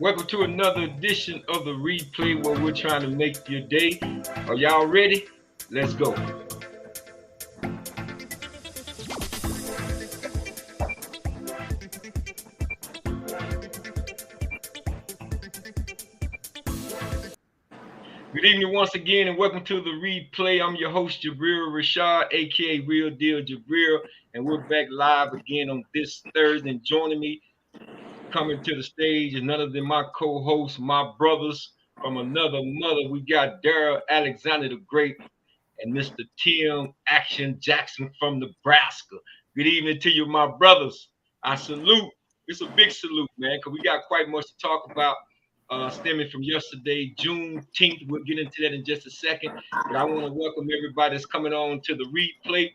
Welcome to another edition of the replay where we're trying to make your day. Are y'all ready? Let's go. Good evening once again and welcome to the replay. I'm your host, Jabril Rashad, aka Real Deal Jabril, and we're back live again on this Thursday. And joining me coming to the stage is none other than my co-hosts, my brothers from another mother. We got Daryl Alexander the Great and Mr. Tim Action Jackson from Nebraska. Good evening to you, my brothers. I salute. It's a big salute, man, because we got quite much to talk about stemming from yesterday, Juneteenth. We'll get into that in just a second. But I want to welcome everybody that's coming on to the replay.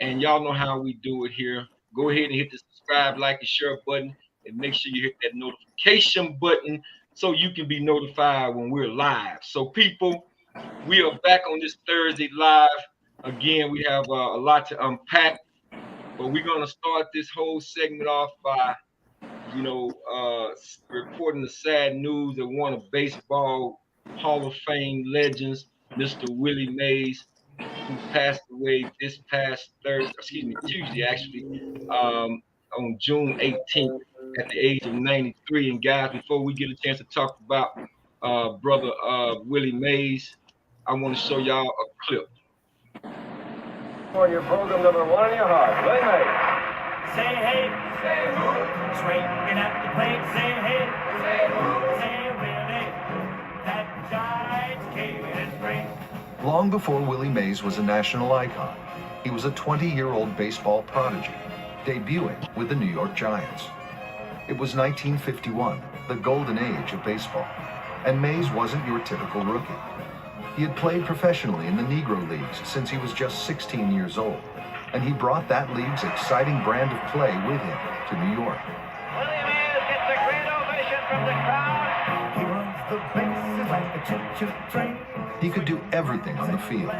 And y'all know how we do it here. Go ahead and hit the subscribe, like, and share button. And make sure you hit that notification button so you can be notified when we're live. So, people, we are back on this Thursday live. Again, we have a lot to unpack, but we're going to start this whole segment off by, reporting the sad news that one of baseball Hall of Fame legends, Mr. Willie Mays, who passed away this past Tuesday, actually, on June 18th at the age of 93. And guys, before we get a chance to talk about brother Willie Mays, I want to show y'all a clip. For your program number one in your heart, Willie Mays. Say hey, say who, swinging at the plate. Say hey, say who, say Willie, that Giants came in spring. Long before Willie Mays was a national icon, he was a 20-year-old baseball prodigy, debuting with the New York Giants. It was 1951, the golden age of baseball, and Mays wasn't your typical rookie. He had played professionally in the Negro Leagues since he was just 16 years old, and he brought that league's exciting brand of play with him to New York. Willie Mays gets a great ovation from the crowd. He runs the bases like a choo-choo train. He could do everything on the field: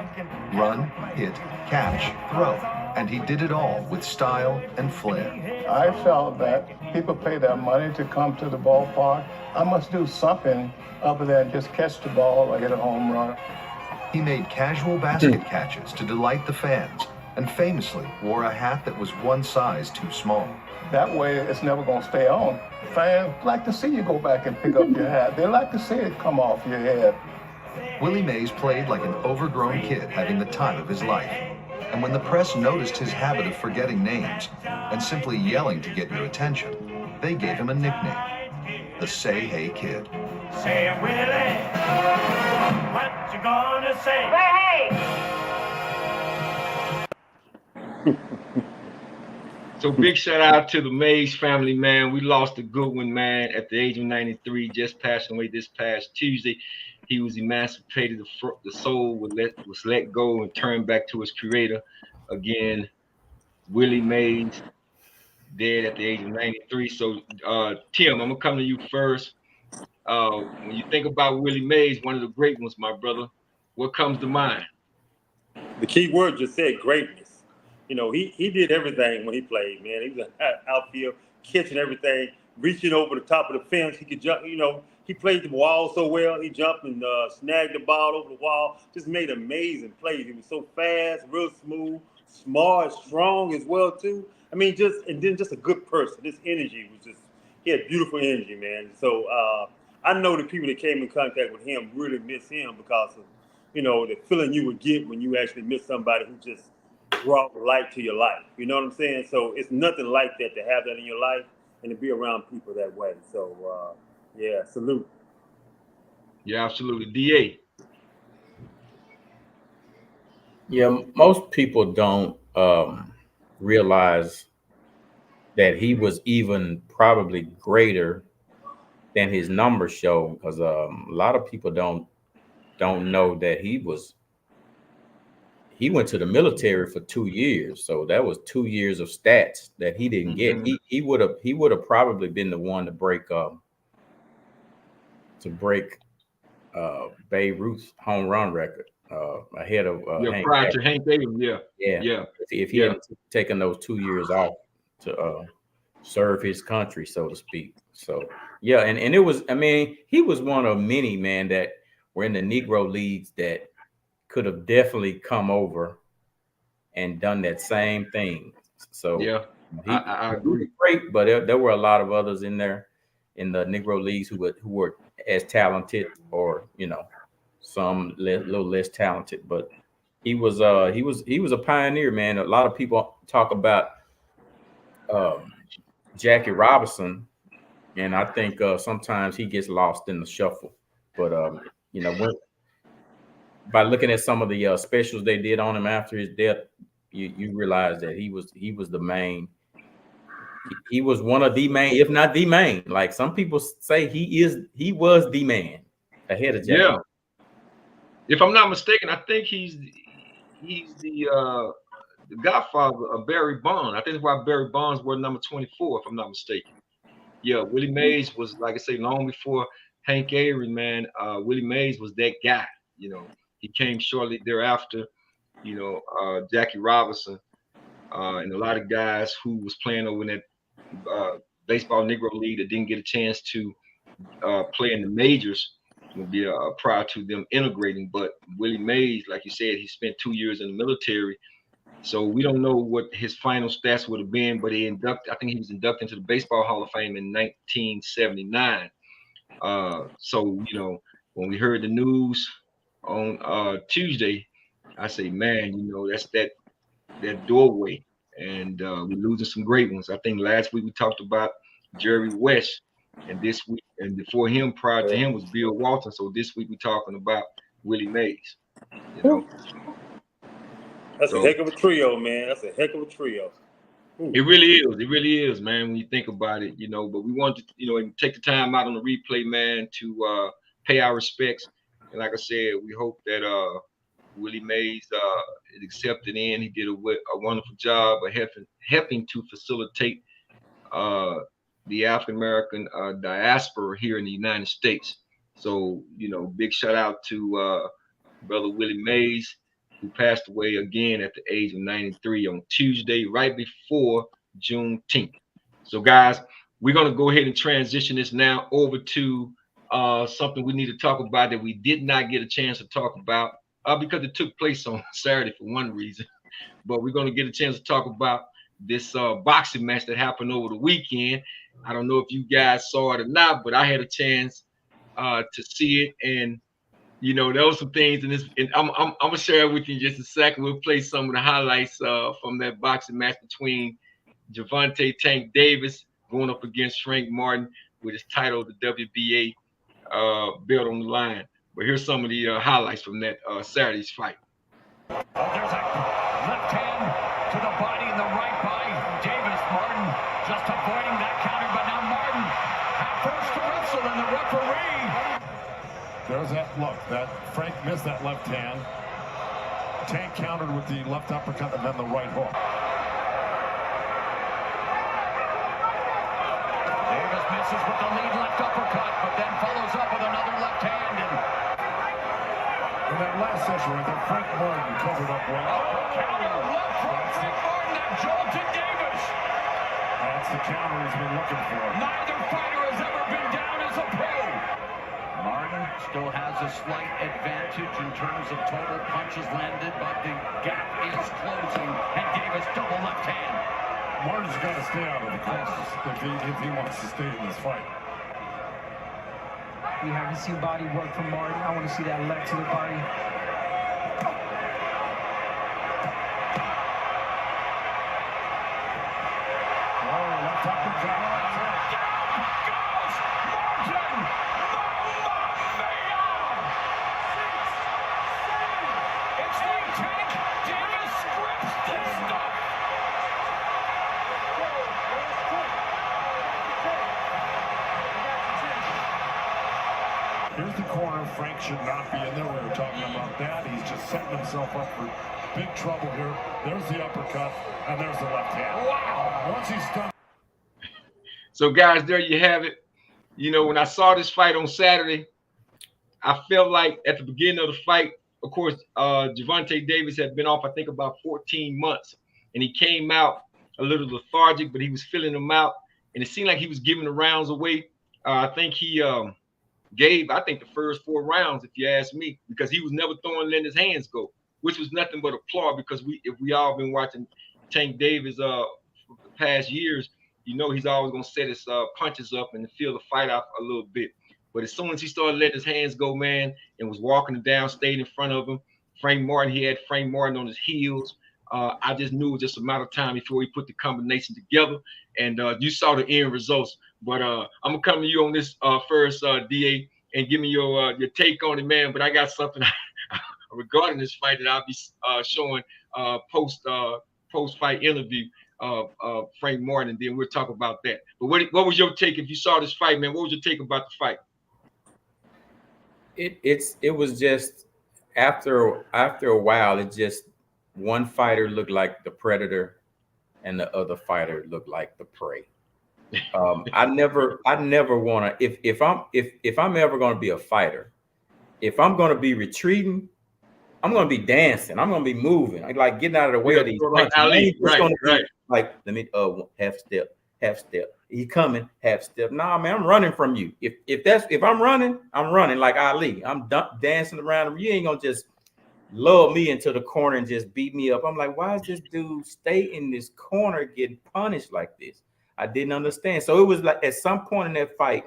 run, hit, catch, throw, and he did it all with style and flair. I felt that people pay their money to come to the ballpark. I must do something other than just catch the ball or hit a home run. He made casual basket catches to delight the fans, and famously wore a hat that was one size too small. That way, it's never going to stay on. Fans like to see you go back and pick up your hat. They like to see it come off your head. Willie Mays played like an overgrown kid having the time of his life. And when the press noticed his habit of forgetting names and simply yelling to get your attention, they gave him a nickname, the Say Hey Kid. Say Willie, what you gonna say? Say hey. So big shout out to the Mays family, man. We lost a good one, man, at the age of 93, just passing away this past Tuesday. He was emancipated. The soul was let go and turned back to his creator. Again, Willie Mays, dead at the age of 93. So, Tim, I'm going to come to you first. When you think about Willie Mays, one of the great ones, my brother, what comes to mind? The key word just said greatness. You know, he did everything when he played, man. He was an outfield, catching everything, reaching over the top of the fence. He could jump, he played the wall so well. He jumped and snagged the ball over the wall. Just made amazing plays. He was so fast, real smooth, smart, strong as well, too. I mean, just a good person. This energy was just, he had beautiful energy, man. So I know the people that came in contact with him really miss him because of, the feeling you would get when you actually miss somebody who just brought light to your life. You know what I'm saying? So it's nothing like that to have that in your life and to be around people that way. So, yeah, salute. Yeah, absolutely. DA. Yeah, most people don't realize that he was even probably greater than his numbers show, because a lot of people don't know that he went to the military for 2 years. So that was 2 years of stats that he didn't get. He would have probably been the one to break Babe Ruth's home run record ahead of prior to Hank Davis. Yeah. If he hadn't taken those 2 years off to serve his country, so to speak. So yeah, and it was, I mean, he was one of many, man, that were in the Negro leagues that could have definitely come over and done that same thing. So Yeah, he, I he was agree. great, but there were a lot of others in there in the Negro leagues who were as talented, or some little less talented. But he was a pioneer, man. A lot of people talk about um, Jackie Robinson, and I think sometimes he gets lost in the shuffle. But when by looking at some of the specials they did on him after his death, you realize that he was the main. He was one of the main, if not the main. Like some people say, he was the man ahead of Jackie. Yeah, if I'm not mistaken, I think he's the godfather of Barry Bonds. I think that's why Barry Bonds wore number 24, if I'm not mistaken. Yeah, Willie Mays was, like I say, long before Hank Aaron, man. Willie Mays was that guy. He came shortly thereafter. Jackie Robinson, and a lot of guys who was playing over in that baseball Negro League that didn't get a chance to play in the majors prior to them integrating. But Willie Mays, like you said, he spent 2 years in the military. So we don't know what his final stats would have been, but I think he was inducted into the Baseball Hall of Fame in 1979. So when we heard the news on Tuesday, I say, man, that's that doorway, and we're losing some great ones. I think last week we talked about Jerry West, and this week, and before him, prior to him, was Bill Walton. So this week we're talking about Willie Mays. That's a So heck of a trio, man. That's a heck of a trio. Ooh. it really is. It really is, man, when you think about it, but we want to, take the time out on the replay, man, to pay our respects. And like I said, we hope that Willie Mays is accepted in. He did a wonderful job of helping to facilitate the African American diaspora here in the United States. So, big shout out to brother Willie Mays, who passed away again at the age of 93 on Tuesday, right before Juneteenth. So, guys, we're going to go ahead and transition this now over to something we need to talk about that we did not get a chance to talk about because it took place on Saturday for one reason. But we're going to get a chance to talk about this boxing match that happened over the weekend. I don't know if you guys saw it or not, but I had a chance to see it, and there was some things in this, and I'm gonna share it with you in just a second. We'll play some of the highlights from that boxing match between Gervonta Tank Davis going up against Frank Martin with his title, the WBA belt on the line. But here's some of the highlights from that Saturday's fight. There's a left hand to the body and the right by Davis. Martin just avoiding that counter, but now Martin had first to wrestle, and the referee. There's that look. That Frank missed that left hand. Tank countered with the left uppercut and then the right hook. Davis misses with the lead left uppercut, but then follows up with another left hand. And in that last session, right there, Frank Martin covered up well. counter left from Frank Martin that jolted Davis. That's the counter he's been looking for. Neither fighter has ever been down as a pro. Martin still has a slight advantage in terms of total punches landed, but the gap is closing, and Davis double left hand. Martin's got to stay out of the corners if he wants to stay in this fight. We haven't seen body work from Martin. I want to see that left to the body. Oh, left uppercut. Here's the corner Frank should not be in there. We were talking about that. He's just setting himself up for big trouble here. There's the uppercut, and there's the left hand. Wow! Once he's done. So, guys, there you have it. When I saw this fight on Saturday, I felt like at the beginning of the fight, of course, Gervonta Davis had been off, I think, about 14 months, and he came out a little lethargic, but he was filling them out. and it seemed like he was giving the rounds away. I think he gave, I think, the first 4 rounds, if you ask me, because he was never throwing, letting his hands go, which was nothing but applaud. Because if we all been watching Tank Davis for the past years, you know he's always gonna set his punches up and feel the fight out a little bit. But as soon as he started letting his hands go, man, and was walking down, stayed in front of him, Frank Martin, he had Frank Martin on his heels. I just knew it was just a matter of time before he put the combination together, and you saw the end results. But I'm gonna come to you on this first, DA, and give me your take on it, man. But I got something regarding this fight that I'll be showing post fight interview Frank Martin, and then we'll talk about that. But what was your take if you saw this fight, man? What was your take about the fight? It was just after a while, it just one fighter looked like the predator and the other fighter looked like the prey. I never want to, if I'm ever going to be a fighter, if I'm going to be retreating, I'm going to be dancing. I'm going to be moving. Like getting out of the way of these punches. Right. Like, let me half step. He coming, half step. Nah, man, I'm running from you. If I'm running, I'm running like Ali. I'm dancing around him. You ain't gonna just lure me into the corner and just beat me up. I'm like, why is this dude stay in this corner getting punished like this? I didn't understand. So it was like at some point in that fight,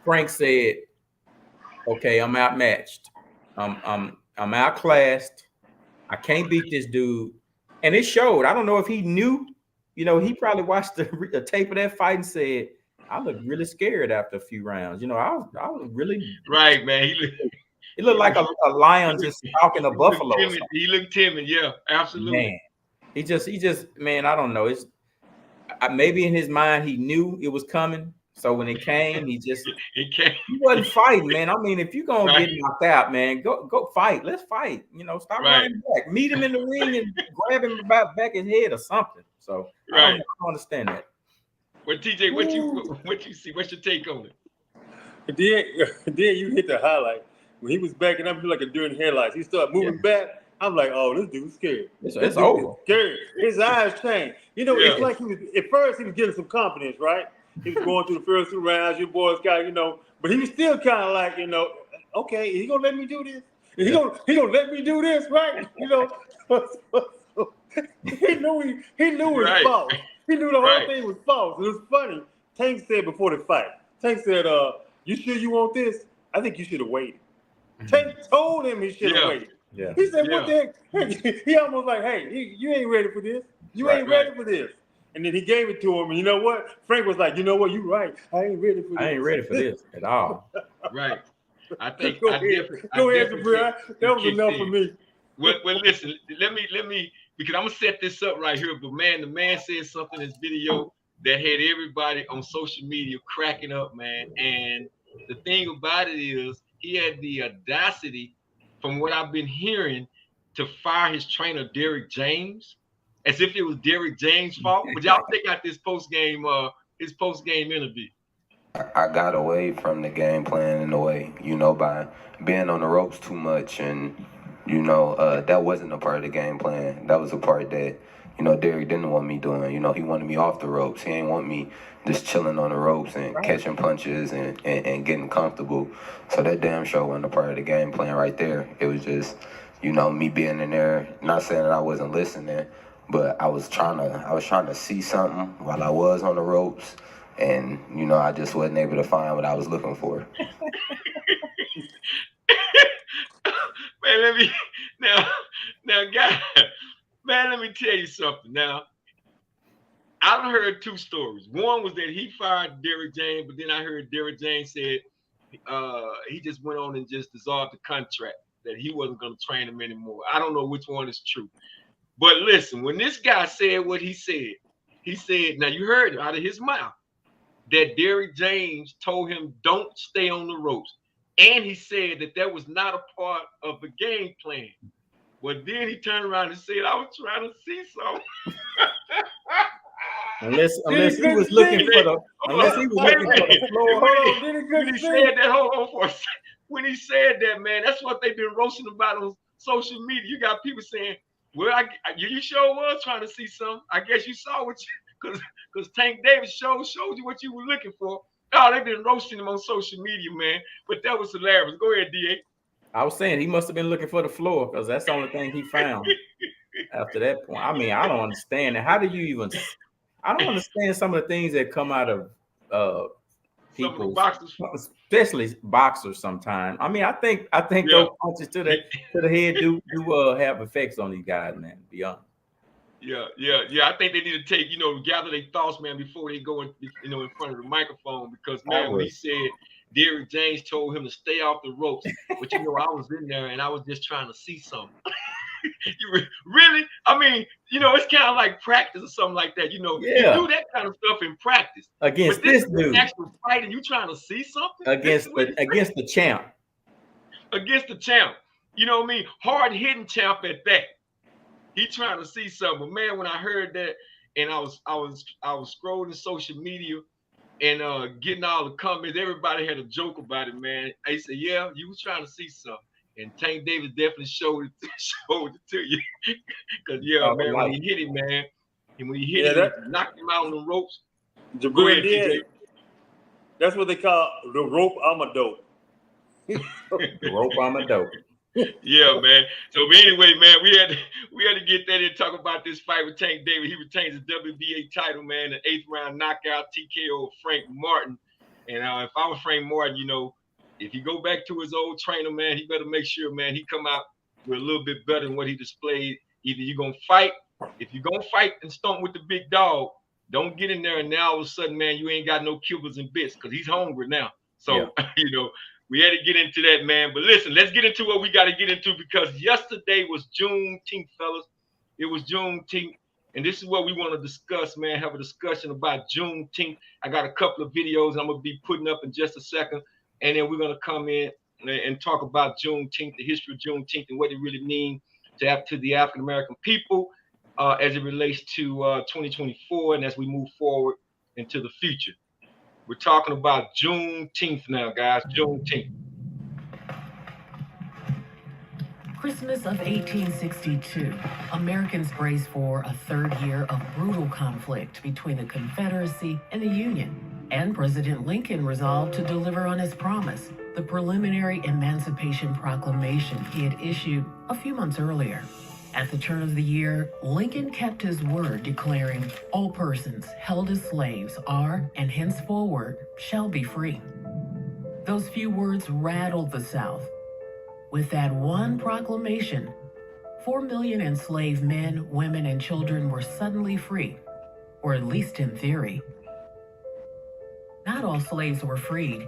Frank said, "Okay, I'm outmatched. I'm outclassed. I can't beat this dude." And it showed. I don't know if he knew. You know, he probably watched the tape of that fight and said, "I looked really scared after a few rounds." You know, I was really right, man. It looked like a lion just stalking a buffalo. He looked timid. Yeah, absolutely. Man, he just, man. I don't know. It's maybe in his mind he knew it was coming. So when it came, he wasn't fighting, man. I mean, if you're gonna get knocked out, man, go fight. Let's fight. You know, stop running back. Meet him in the ring and grab him about back his head or something. So I don't understand that. Well, TJ, what you see? What's your take on it? Then you hit the highlight when he was backing up like a deer in headlights. He started moving back. I'm like, oh, this dude's scared. It's over. Scared. His eyes changed. You know, it's like he was at first. He was getting some confidence, right? He was going through the first 2 rounds. Your boys got, you know, but he was still kind of like, you know, okay, he gonna let me do this? He gonna let me do this, right? You know, he knew it was false. He knew the whole thing was false. It was funny. Tank said before the fight, Tank said, "You sure you want this? I think you should have waited." Tank told him he should have waited. Yeah. He said, "What the heck?" He almost like, "Hey, you ain't ready for this. You ain't ready for this." And then he gave it to him. And you know what? Frank was like, "You know what? You're right. I ain't ready for this. I ain't ready for this at all." Right. I think. Go ahead, Jabril. That was enough for me. Well, listen. Let me because I'm gonna set this up right here. But man, the man said something in this video that had everybody on social media cracking up, man. And the thing about it is, he had the audacity, from what I've been hearing, to fire his trainer Derrick James, as if it was Derrick James' fault. But y'all check out this his post game interview. I got away from the game plan in a way, you know, by being on the ropes too much, and you know, that wasn't a part of the game plan. That was a part that, you know, Derrick didn't want me doing. You know, he wanted me off the ropes. He didn't want me just chilling on the ropes and catching punches and getting comfortable. So that damn sure wasn't a part of the game plan right there. It was just, you know, me being in there, not saying that I wasn't listening, but I was trying to see something while I was on the ropes, and you know, I just wasn't able to find what I was looking for. Man, guys, man, let me tell you something. Now, I've heard 2 stories. One was that he fired Derrick James, but then I heard Derrick James said he just went on and just dissolved the contract, that he wasn't going to train him anymore. I don't know which one is true. But listen, when this guy said what he said, now you heard it out of his mouth, that Derrick James told him don't stay on the ropes. And he said that was not a part of the game plan. But then he turned around and said, I was trying to see something. Unless he was looking for the floor. When he said that, hold on for a second. When he said that, man, that's what they've been roasting about on social media. You got people saying, well, you sure was trying to see something. I guess you saw what because Tank Davis showed you what you were looking for. Oh, they've been roasting him on social media, man. But that was hilarious. Go ahead, DA. I was saying he must have been looking for the floor because that's the only thing he found after that point. I mean, I don't understand it. How do you even? I don't understand some of the things that come out of people, especially boxers. Sometimes, I mean, I think those punches to the head do have effects on these guys, man. To be honest. Yeah. I think they need to take, gather their thoughts, man, before they go in, in front of the microphone. Because, man, when he said Derrick James told him to stay off the ropes, but I was in there and I was just trying to see something. Really? I mean, it's kind of like practice or something like that. You do that kind of stuff in practice. Against this dude. Actual fight, and you trying to see something against the champ. Against the champ. You know what I mean? Hard hitting champ at that. He trying to see something. Man, when I heard that, and I was scrolling social media and getting all the comments, everybody had a joke about it, man. They said, "Yeah, you was trying to see something." And Tank Davis definitely showed it to you. Because, man, when he hit him, man, and when he hit him, knocked him out on the ropes. Go ahead, TJ. That's what they call the rope Amadope. The rope Amadope. Yeah, man. So anyway, man, we had to get that and talk about this fight with Tank Davis. He retains his WBA title, man, an 8th round knockout TKO of Frank Martin. And if I was Frank Martin, if you go back to his old trainer, man, he better make sure, man, he come out with a little bit better than what he displayed. Either you're going to fight. If you're going to fight and stomp with the big dog, don't get in there and now all of a sudden, man, you ain't got no kibbles and bits because he's hungry now. So, we had to get into that, man. But listen, let's get into what we got to get into because yesterday was Juneteenth, fellas. It was Juneteenth. And this is what we want to discuss, man, have a discussion about Juneteenth. I got a couple of videos I'm going to be putting up in just a second. And then we're going to come in and talk about Juneteenth, the history of Juneteenth, and what it really means to the African-American people as it relates to 2024 and as we move forward into the future. We're talking about Juneteenth now, guys. Juneteenth. Christmas of 1862, Americans braced for a third year of brutal conflict between the Confederacy and the Union. And President Lincoln resolved to deliver on his promise, the preliminary Emancipation Proclamation he had issued a few months earlier. At the turn of the year, Lincoln kept his word, declaring, "All persons held as slaves are, and henceforward, shall be free." Those few words rattled the South. With that one proclamation, 4 million enslaved men, women, and children were suddenly free, or at least in theory. Not all slaves were freed.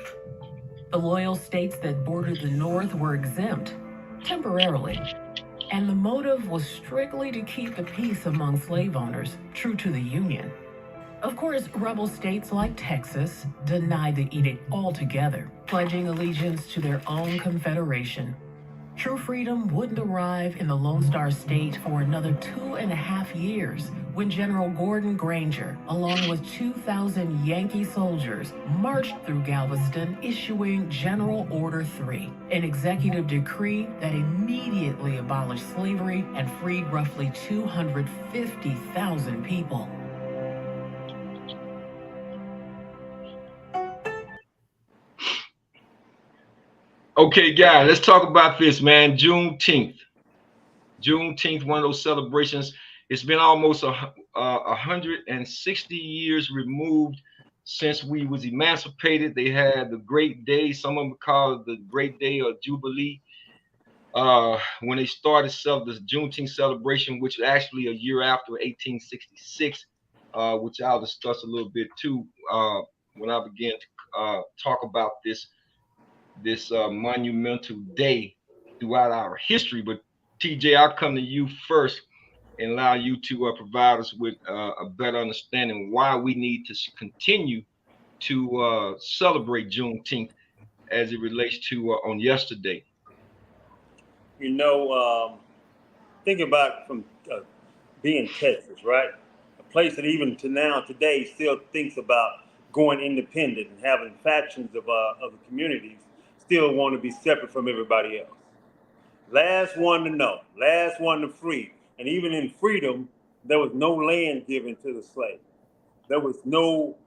The loyal states that bordered the North were exempt, temporarily. And the motive was strictly to keep the peace among slave owners, true to the Union. Of course, rebel states like Texas denied the edict altogether, pledging allegiance to their own confederation. True freedom wouldn't arrive in the Lone Star State for another 2.5 years when General Gordon Granger, along with 2,000 Yankee soldiers, marched through Galveston issuing General Order 3, an executive decree that immediately abolished slavery and freed roughly 250,000 people. Okay, guys, let's talk about this, man. Juneteenth, one of those celebrations. It's been almost 160 years removed since we was emancipated. They had the great day. Some of them call it the great day or Jubilee. When they started the Juneteenth celebration, which was actually a year after 1866, which I'll discuss a little bit too when I begin to talk about this monumental day throughout our history. But TJ, I'll come to you first and allow you to provide us with a better understanding why we need to continue to celebrate Juneteenth as it relates to on yesterday. Think about from being Texas, right? A place that even today still thinks about going independent and having factions of the communities still want to be separate from everybody else. Last one to know, last one to free. And even in freedom, there was no land given to the slave. there was no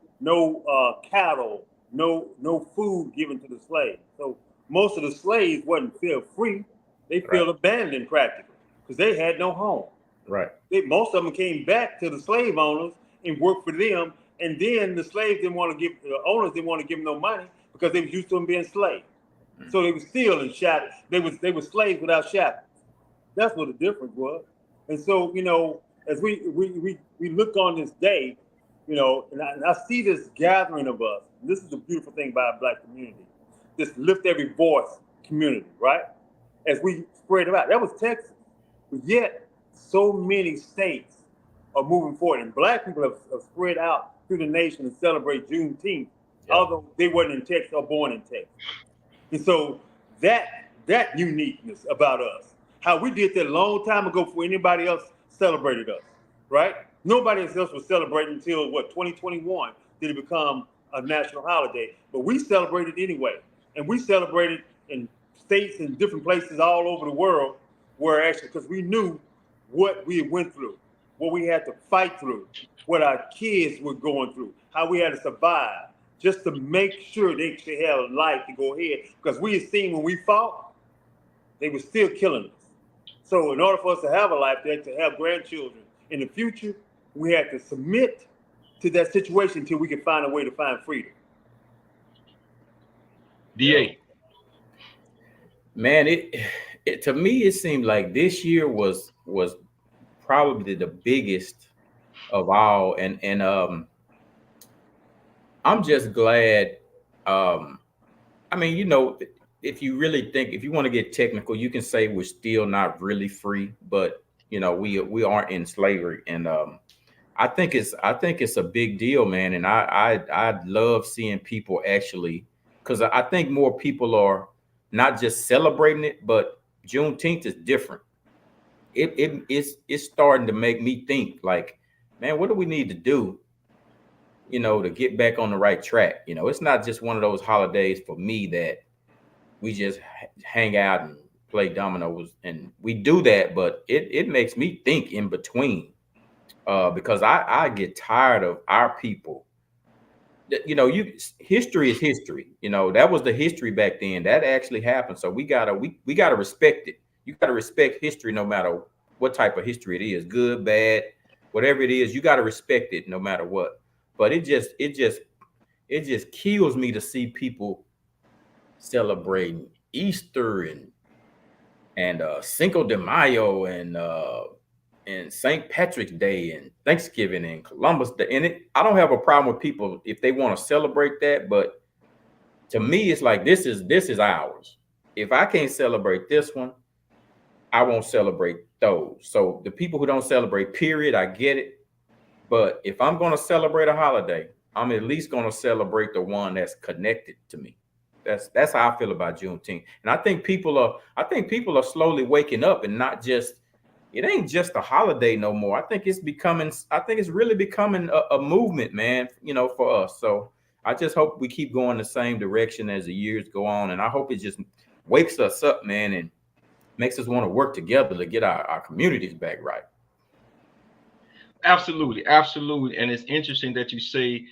cattle, no food given to the slaves. So most of the slaves wasn't feel free; they feel abandoned practically because they had no home. Right. Most of them came back to the slave owners and worked for them, and then the slaves didn't want to give the owners didn't want to give them no money because they was used to them being slaves. So they were still in shackles. They were slaves without shackles. That's what the difference was. And so, as we look on this day, and I see this gathering of us. This is the beautiful thing about our Black community. This lift every voice community, right? As we spread it out. That was Texas. But yet, so many states are moving forward. And Black people have spread out through the nation and celebrate Juneteenth, although they weren't in Texas or born in Texas. And so that uniqueness about us, how we did that a long time ago before anybody else celebrated us, right? Nobody else was celebrating until 2021 did it become a national holiday. But we celebrated anyway. And we celebrated in states and different places all over the world where actually, because we knew what we went through, what we had to fight through, what our kids were going through, how we had to survive, just to make sure they could have a life to go ahead. Because we had seen when we fought, they were still killing us. So in order for us to have a life, to have grandchildren in the future, we had to submit to that situation until we could find a way to find freedom. DA. Man, it to me it seemed like this year was probably the biggest of all, and I'm just glad. I mean, if you really think, if you want to get technical, you can say we're still not really free, but we aren't in slavery, and I think it's a big deal, man. And I love seeing people actually, because I think more people are not just celebrating it, but Juneteenth is different. It's starting to make me think like, man, what do we need to do, to get back on the right track? It's not just one of those holidays for me that we just hang out and play dominoes, and we do that, but it makes me think in between, because I get tired of our people. History is history. That was the history back then. That actually happened. So we gotta respect it. You gotta respect history no matter what type of history it is, good, bad, whatever it is. You gotta respect it no matter what. But it just kills me to see people celebrating Easter and Cinco de Mayo and St. Patrick's Day and Thanksgiving and Columbus Day. And I don't have a problem with people if they want to celebrate that, but to me, it's like this is ours. If I can't celebrate this one, I won't celebrate those. So the people who don't celebrate, period, I get it. But if I'm going to celebrate a holiday, I'm at least going to celebrate the one that's connected to me. That's how I feel about Juneteenth. And I think people are slowly waking up, and not just, it ain't just a holiday no more. I think it's really becoming a movement, man, for us. So I just hope we keep going the same direction as the years go on. And I hope it just wakes us up, man, and makes us want to work together to get our communities back right. Absolutely. Absolutely. And it's interesting that you say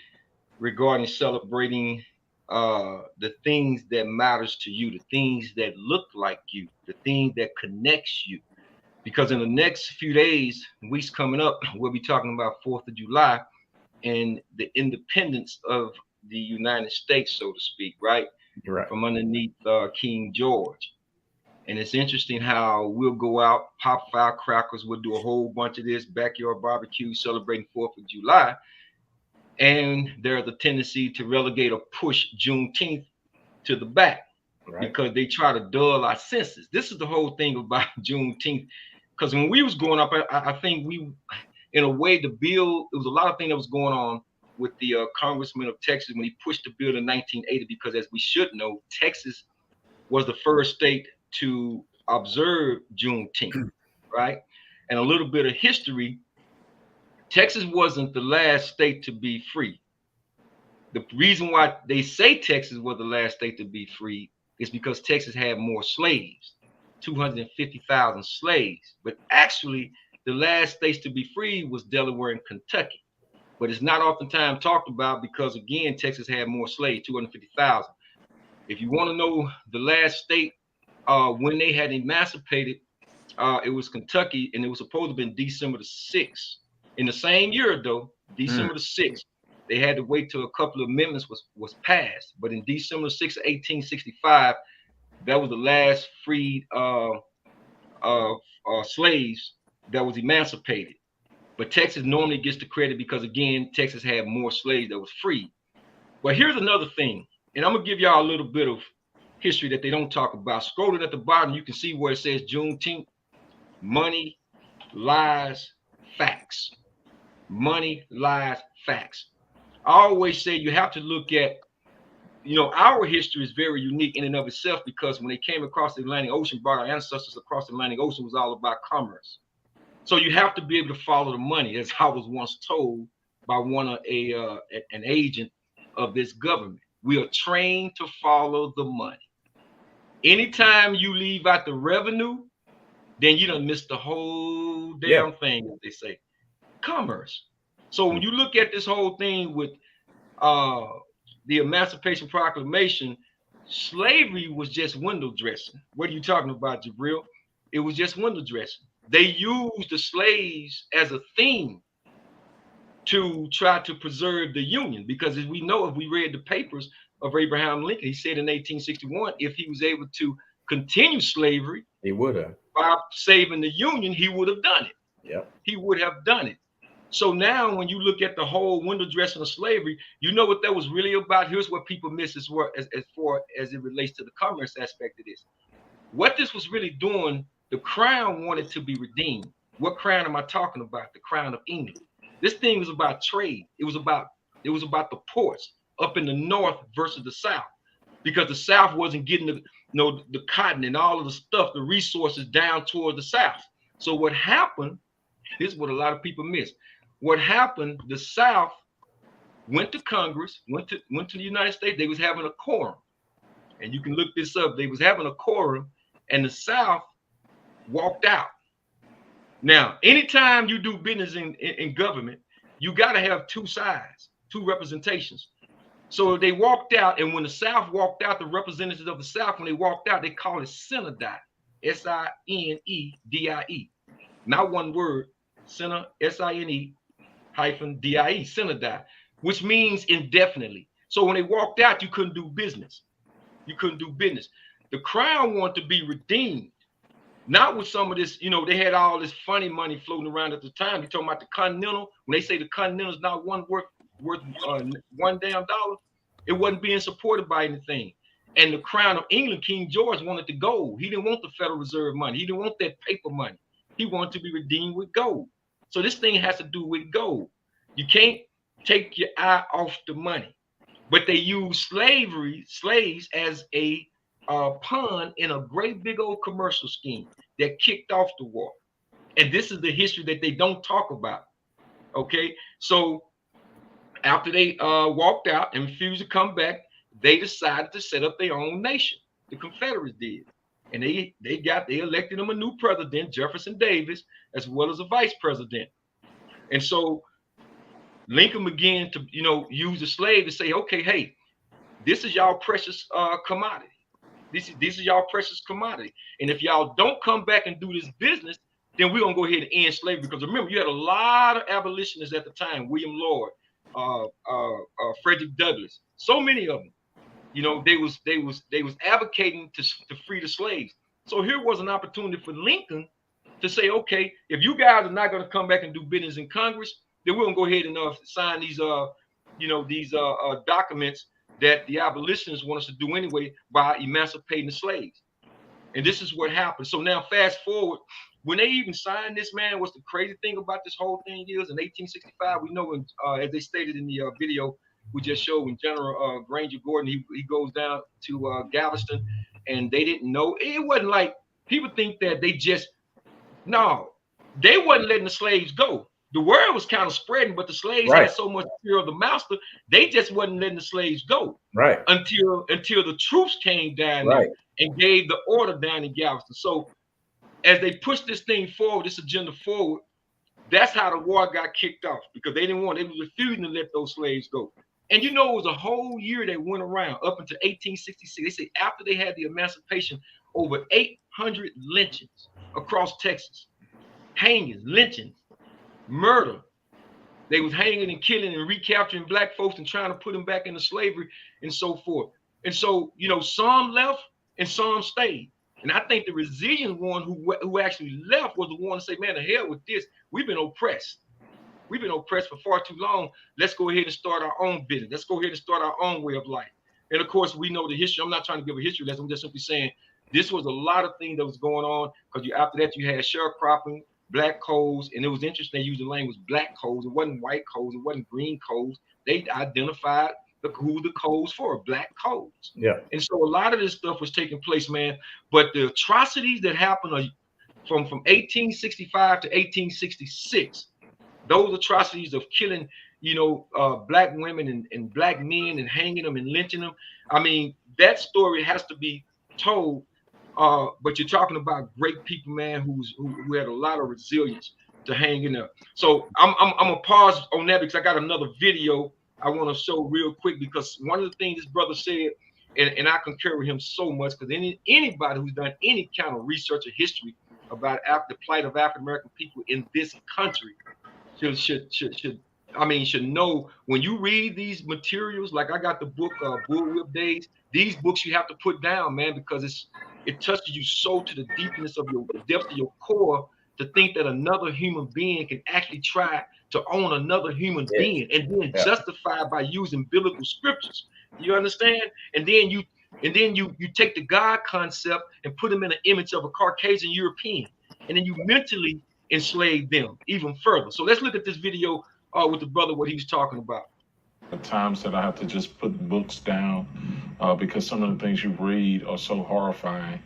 regarding celebrating the things that matters to you, the things that look like you, the thing that connects you. Because in the next few days, weeks coming up, we'll be talking about 4th of July and the independence of the United States, so to speak, right? Right. From underneath King George. And it's interesting how we'll go out, pop firecrackers, we'll do a whole bunch of this backyard barbecue celebrating 4th of July. And there's a tendency to relegate or push Juneteenth to the back, right? Because they try to dull our senses. This is the whole thing about Juneteenth. Because when we was growing up, I think we, in a way, the bill, it was a lot of things that was going on with the Congressman of Texas when he pushed the bill in 1980, because as we should know, Texas was the first state to observe Juneteenth, right? And a little bit of history, Texas wasn't the last state to be free. The reason why they say Texas was the last state to be free is because Texas had more slaves, 250,000 slaves. But actually, the last states to be free was Delaware and Kentucky. but it's not oftentimes talked about because, again, Texas had more slaves, 250,000. If you want to know the last state when they had emancipated, it was Kentucky, and it was supposed to have been December the 6th. In the same year, though, December the 6th, they had to wait till a couple of amendments was passed. But in December 6th, 1865, that was the last freed slaves that was emancipated. But Texas normally gets the credit because, again, Texas had more slaves that was free. But here's another thing, and I'm going to give y'all a little bit of history that they don't talk about. Scrolling at the bottom, you can see where it says Juneteenth, money, lies, facts. Money, lies, facts. I always say you have to look at, our history is very unique in and of itself because when they came across the Atlantic Ocean, brought our ancestors across the Atlantic Ocean, was all about commerce. So you have to be able to follow the money, as I was once told by an agent of this government. We are trained to follow the money. Anytime you leave out the revenue, then you done missed the whole damn thing, as they say. Commerce. So when you look at this whole thing with the Emancipation Proclamation, slavery was just window dressing. What are you talking about, Jabril? It was just window dressing. They used the slaves as a theme to try to preserve the Union, because as we know, if we read the papers of Abraham Lincoln, he said in 1861, if he was able to continue slavery, he would have. By saving the Union, he would have done it. Yep. He would have done it. So now when you look at the whole window dressing of slavery, you know what that was really about. Here's what people miss as far as it relates to the commerce aspect of this. What this was really doing, the crown wanted to be redeemed. What crown am I talking about? The crown of England. This thing was about trade. It was about the ports up in the north versus the south, because the south wasn't getting the cotton and all of the stuff, the resources down toward the south. So what happened, this is what a lot of people miss. What happened, the South went to Congress, went to the United States. They was having a quorum. And you can look this up. They was having a quorum, and the South walked out. Now, anytime you do business in government, you got to have two sides, two representations. So they walked out, and when the South walked out, the representatives of the South, when they walked out, they call it Sinedie, S-I-N-E-D-I-E. Not one word, Sine, S-I-N-E -D-I-E, Sinedie, which means indefinitely. So when they walked out, you couldn't do business. You couldn't do business. The crown wanted to be redeemed, not with some of this, they had all this funny money floating around at the time. You're talking about the Continental. When they say the Continental is not worth one damn dollar, it wasn't being supported by anything. And the crown of England, King George, wanted the gold. He didn't want the Federal Reserve money. He didn't want that paper money. He wanted to be redeemed with gold. So this thing has to do with gold. You can't take your eye off the money. But they use slaves as a pawn in a great big old commercial scheme that kicked off the war. And this is the history that they don't talk about. Okay, so after they walked out and refused to come back, they decided to set up their own nation. The Confederates did. And they elected them a new president, Jefferson Davis, as well as a vice president. And so Lincoln began to, use the slave to say, okay, hey, this is y'all precious commodity. This is y'all precious commodity. And if y'all don't come back and do this business, then we're gonna go ahead and end slavery. Because remember, you had a lot of abolitionists at the time, William Lloyd, Frederick Douglass, so many of them. They was advocating to free the slaves. So here was an opportunity for Lincoln to say, okay, if you guys are not going to come back and do business in Congress, then we're going to go ahead and sign these documents that the abolitionists want us to do anyway by emancipating the slaves. And this is what happened. So now fast forward, when they even signed this, man, what's the crazy thing about this whole thing is in 1865, we know when, as they stated in the video we just showed, when General Granger Gordon, he goes down to Galveston, and they didn't know. It wasn't like people think that they wasn't letting the slaves go. The word was kind of spreading, but the slaves had so much fear of the master, they just wasn't letting the slaves go. Right. Until the troops came down there and gave the order down in Galveston. So as they pushed this thing forward, this agenda forward, That's how the war got kicked off, because they didn't want, they was refusing to let those slaves go. And you know, it was a whole year that went around up until 1866. They say after they had the emancipation, over 800 lynchings across Texas, hangings, lynchings, murder. They was hanging and killing and recapturing black folks and trying to put them back into slavery and so forth. And so, you know, some left and some stayed. And I think the resilient one who actually left was the one to say, man, the hell with this. We've been oppressed. We've been oppressed for far too long. Let's go ahead and start our own business. Let's go ahead and start our own way of life. And of course, we know the history. I'm not trying to give a history lesson. I'm just simply saying this was a lot of things that was going on, because after that you had sharecropping, black codes, and it was interesting they used the language black codes. It wasn't white codes. It wasn't green codes. They identified who the codes for, black codes. Yeah. And so a lot of this stuff was taking place, man. But the atrocities that happened from 1865 to 1866, those atrocities of killing, you know, black women and black men and hanging them and lynching them. I mean, that story has to be told. But you're talking about great people, man, who had a lot of resilience to hang in there. So I'm gonna pause on that because I got another video I want to show real quick, because one of the things this brother said, and I concur with him so much, because anybody who's done any kind of research or history about the plight of African American people in this country should know, when you read these materials, like I got the book Bullwhip Days, these books you have to put down, man, because it touches you so to the deepness of the depth of your core, to think that another human being can actually try to own another human being and then justify by using biblical scriptures. You understand? And then you take the God concept and put them in an image of a Caucasian European, and then you mentally enslave them even further. So let's look at this video with the brother, what he's talking about. At times that I have to just put books down because some of the things you read are so horrifying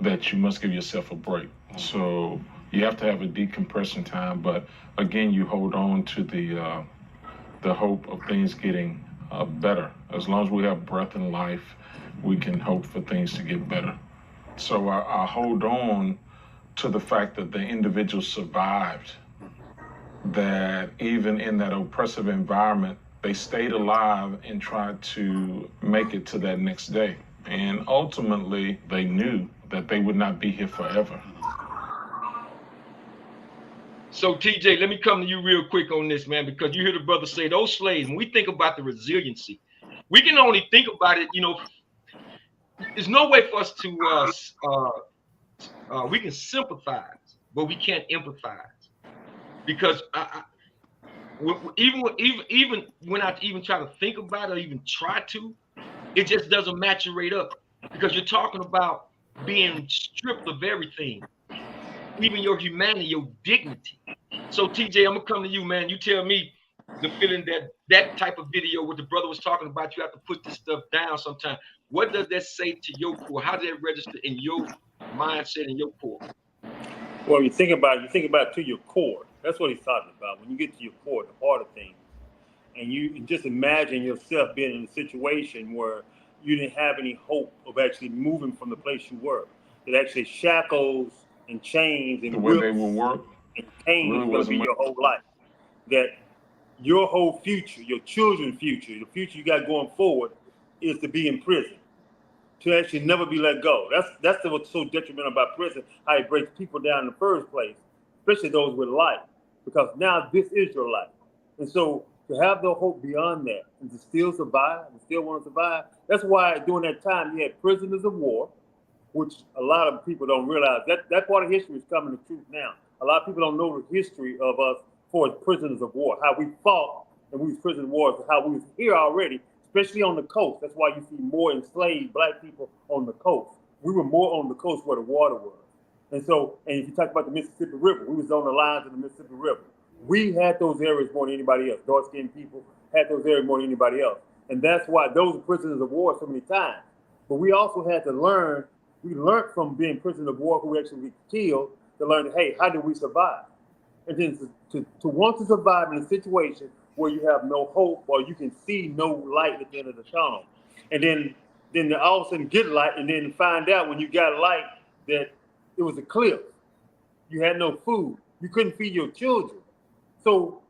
that you must give yourself a break. So you have to have a decompression time, but again, you hold on to the hope of things getting better. As long as we have breath in life, we can hope for things to get better. So I hold on to the fact that the individual survived, that even in that oppressive environment, they stayed alive and tried to make it to that next day. And ultimately, they knew that they would not be here forever. So TJ, let me come to you real quick on this, man, because you hear the brother say those slaves, when we think about the resiliency, we can only think about it, you know, there's no way for us to, we can sympathize, but we can't empathize. Because even when I even try to think about it or even try to, it just doesn't maturate up, because you're talking about being stripped of everything, even your humanity, your dignity. So TJ, I'm gonna come to you, man. You tell me the feeling that type of video, what the brother was talking about, you have to put this stuff down sometime. What does that say to your core? How does that register in your mindset and your core? Well, you think about it to your core. That's what he's talking about. When you get to your core, the heart of things, and you just imagine yourself being in a situation where you didn't have any hope of actually moving from the place you were. That actually shackles and chains and the way they will work and pain is going to be your whole life. That your whole future, your children's future, the future you got going forward, is to be in prison, to actually never be let go. That's what's so detrimental about prison, how it breaks people down in the first place, especially those with life, because now this is your life. And so to have the hope beyond that and to still survive and still want to survive, that's why during that time you had prisoners of war, which a lot of people don't realize. That part of history is coming to truth now. A lot of people don't know the history of us for as prisoners of war, how we fought and we was prisoners of war, how we was here already, especially on the coast. That's why you see more enslaved black people on the coast. We were more on the coast where the water was. And so, and if you talk about the Mississippi River, we was on the lines of the Mississippi River. We had those areas more than anybody else. Dark-skinned people had those areas more than anybody else. And that's why those are prisoners of war so many times. But we also had to learn, we learned from being prisoners of war who actually killed, to learn, hey, how do we survive? And then to want to survive in a situation where you have no hope or you can see no light at the end of the tunnel. And then all of a sudden get light and then find out when you got light that it was a cliff. You had no food. You couldn't feed your children. So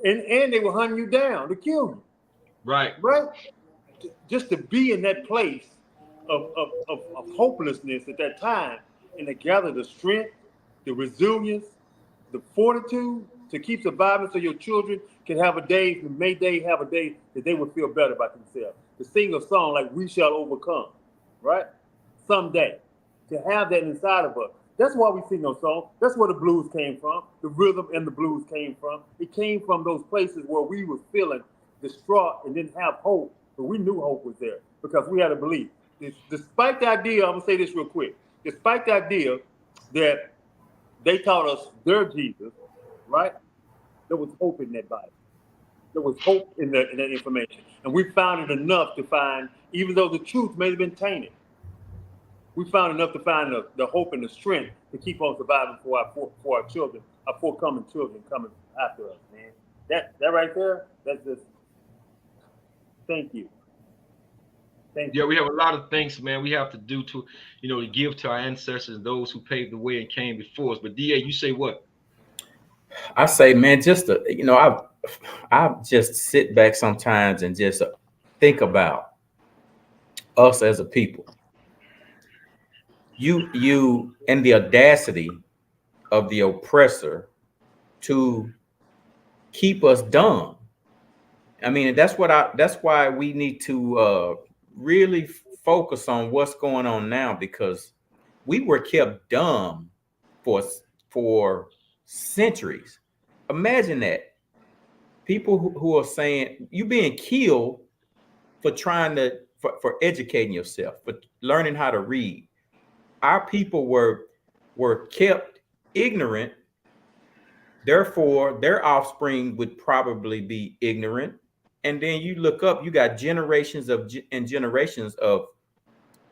and they were hunting you down to kill you. Right. Just to be in that place of hopelessness at that time, and to gather the strength, the resilience, the fortitude to keep surviving, so your children can have a day, may they have a day that they will feel better about themselves. To sing a song like "We Shall Overcome," right? Someday, to have that inside of us. That's why we sing those songs. That's where the blues came from. The rhythm and the blues came from. It came from those places where we were feeling distraught and didn't have hope, but we knew hope was there because we had a belief. Despite the idea, I'm gonna say this real quick. Despite the idea that they taught us their Jesus, right? There was hope in that Bible. There was hope in that information, and we found it enough to find, even though the truth may have been tainted, we found enough to find the hope and the strength to keep on surviving for our children, our forthcoming children coming after us, man. That right there, that's just thank you. Yeah, we have a lot of things, man, we have to do to, to give to our ancestors, those who paved the way and came before us. But DA, you say what? I say, man, just I just sit back sometimes and just think about us as a people. You and the audacity of the oppressor to keep us dumb. I mean, that's why we need to really focus on what's going on now, because we were kept dumb for centuries. Imagine that. People who are saying you being killed for trying to for educating yourself, for learning how to read. Our people were kept ignorant. Therefore, their offspring would probably be ignorant. And then you look up, you got generations and generations of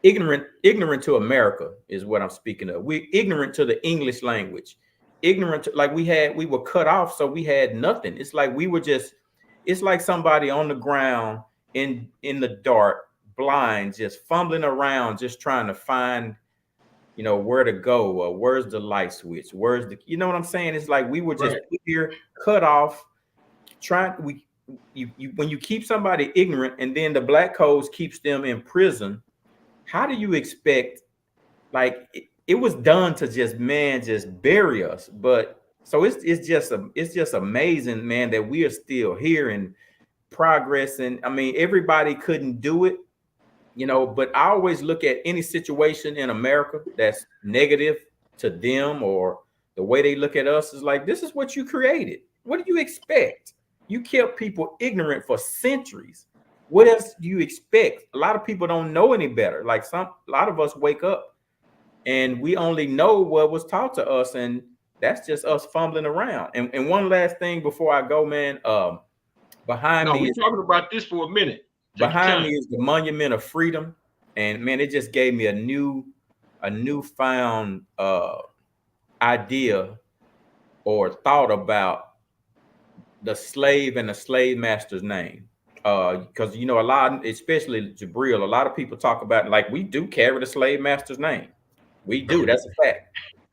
ignorant to America is what I'm speaking of. We're ignorant to the English language, ignorant to, like we were cut off, so we had nothing. It's like it's like somebody on the ground in the dark, blind, just fumbling around, just trying to find, where to go, or where's the light switch, where's the, you know what I'm saying? It's like we were just here, cut off, when you keep somebody ignorant and then the black codes keeps them in prison, how do you expect, like, it was done to just bury us? But so it's just amazing, man, that we are still here and progressing. I mean, everybody couldn't do it, but I always look at any situation in America that's negative to them, or the way they look at us, is like, this is what you created. What do you expect? You kept people ignorant for centuries. What else do you expect? A lot of people don't know any better. Like a lot of us wake up and we only know what was taught to us, and that's just us fumbling around. And one last thing before I go, man, behind me, we're talking about this for a minute. Behind me is the Monument of Freedom, and man, it just gave me a newfound idea or thought about the slave and the slave master's name. Because a lot, especially Jabril, a lot of people talk about, like, we do carry the slave master's name. We do. That's a fact.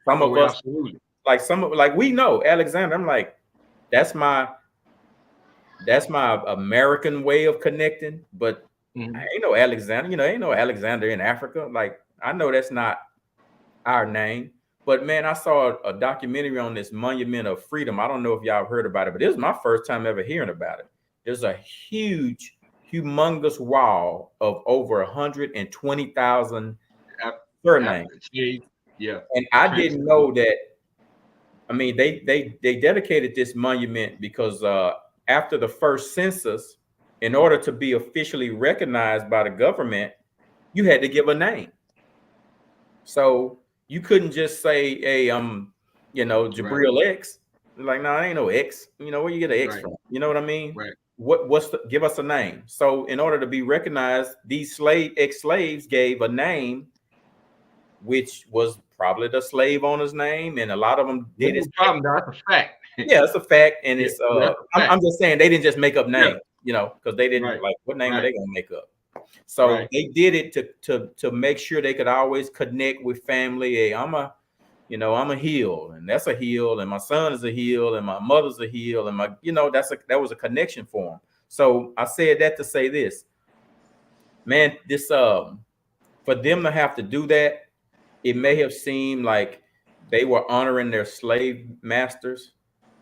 Some of us, absolutely. Like we know Alexander. I'm like, that's my American way of connecting, but I ain't no Alexander. Ain't no Alexander in Africa. Like, I know that's not our name. But man, I saw a documentary on this Monument of Freedom. I don't know if y'all heard about it, but this is my first time ever hearing about it. There's a humongous wall of over 120,000 surnames. Yeah. And I didn't know that. I mean, they dedicated this monument because after the first census, in order to be officially recognized by the government, you had to give a name. So you couldn't just say, hey, Jabril X. Like, no, I ain't no X. Where you get an X from? You know what I mean? Right. Give us a name. So in order to be recognized, these ex-slaves gave a name, which was probably the slave owner's name, and a lot of them did it. That's a fact. Yeah, it's a fact, and it's I'm just saying they didn't just make up names, because they didn't like, what name are they gonna make up? So they did it to make sure they could always connect with family. Hey, I'm a you know, I'm a heel, and that's a heel, and my son is a heel, and my mother's a heel, and my, you know, that was a connection for him. So I said that to say this, man, this for them to have to do that, it may have seemed like they were honoring their slave masters,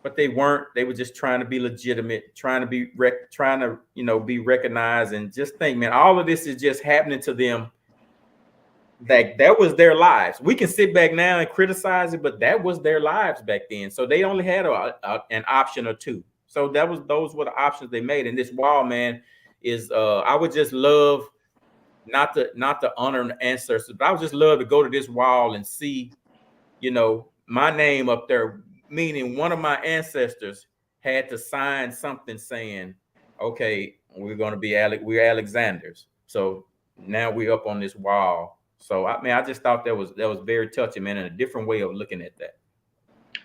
but they weren't. They were just trying to be legitimate, trying to be trying to, you know, be recognized. And just think, man, all of this is just happening to them. That was their lives. We can sit back now and criticize it, but that was their lives back then. So they only had an option or two. So those were the options they made. And this wall, man, is I would just love not to honor ancestors, but I would just love to go to this wall and see, you know, my name up there, meaning one of my ancestors had to sign something saying, okay, we're going to be we're Alexanders. So now we're up on this wall. So I mean, I just thought that was very touching, man, and a different way of looking at that.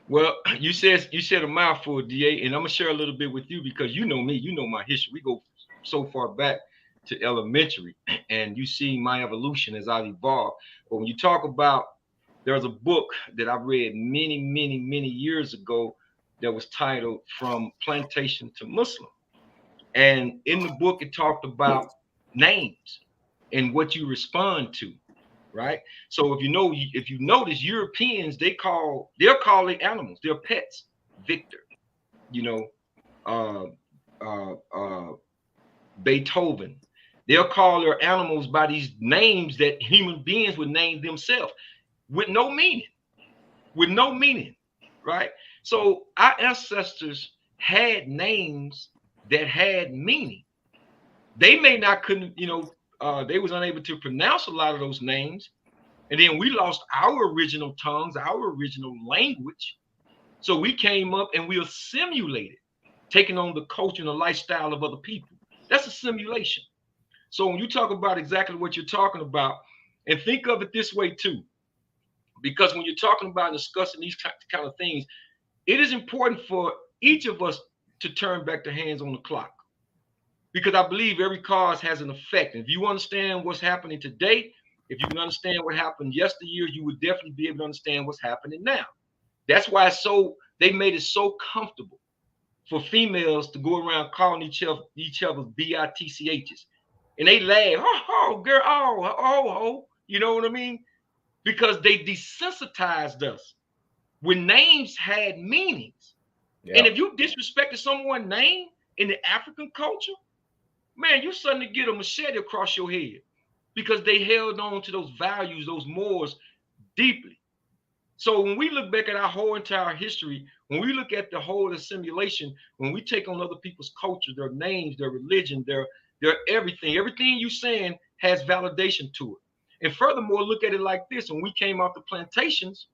Well, you said a mouthful, DA, and I'm gonna share a little bit with you because you know me, you know my history. We go so far back to elementary, and you see my evolution as I've evolved. But when you talk about, there's a book that I read many years ago that was titled From Plantation to Muslim. And in the book, it talked about names and what you respond to, right? So if you notice, Europeans, they'll call their animals, their pets, Victor, you know, Beethoven. They'll call their animals by these names that human beings would name themselves with no meaning, right? So our ancestors had names that had meaning. They may not couldn't, you know, they was unable to pronounce a lot of those names. And then we lost our original tongues, our original language. So we came up and we assimilated, taking on the culture and the lifestyle of other people. That's a simulation. So when you talk about exactly what you're talking about, and think of it this way too, because when you're talking about discussing these kind of things, it is important for each of us to turn back the hands on the clock. Because I believe every cause has an effect. And if you understand what's happening today, if you can understand what happened yesteryear, you would definitely be able to understand what's happening now. That's why they made it so comfortable for females to go around calling each other bitchs. And they laugh, oh, girl, oh, you know what I mean? Because they desensitized us when names had meanings. Yeah. And if you disrespected someone's name in the African culture, man, you suddenly get a machete across your head because they held on to those values, those mores deeply. So when we look back at our whole entire history, when we look at the whole assimilation, when we take on other people's culture, their names, their religion, their everything you saying has validation to it. And furthermore, look at it like this. When we came off the plantations,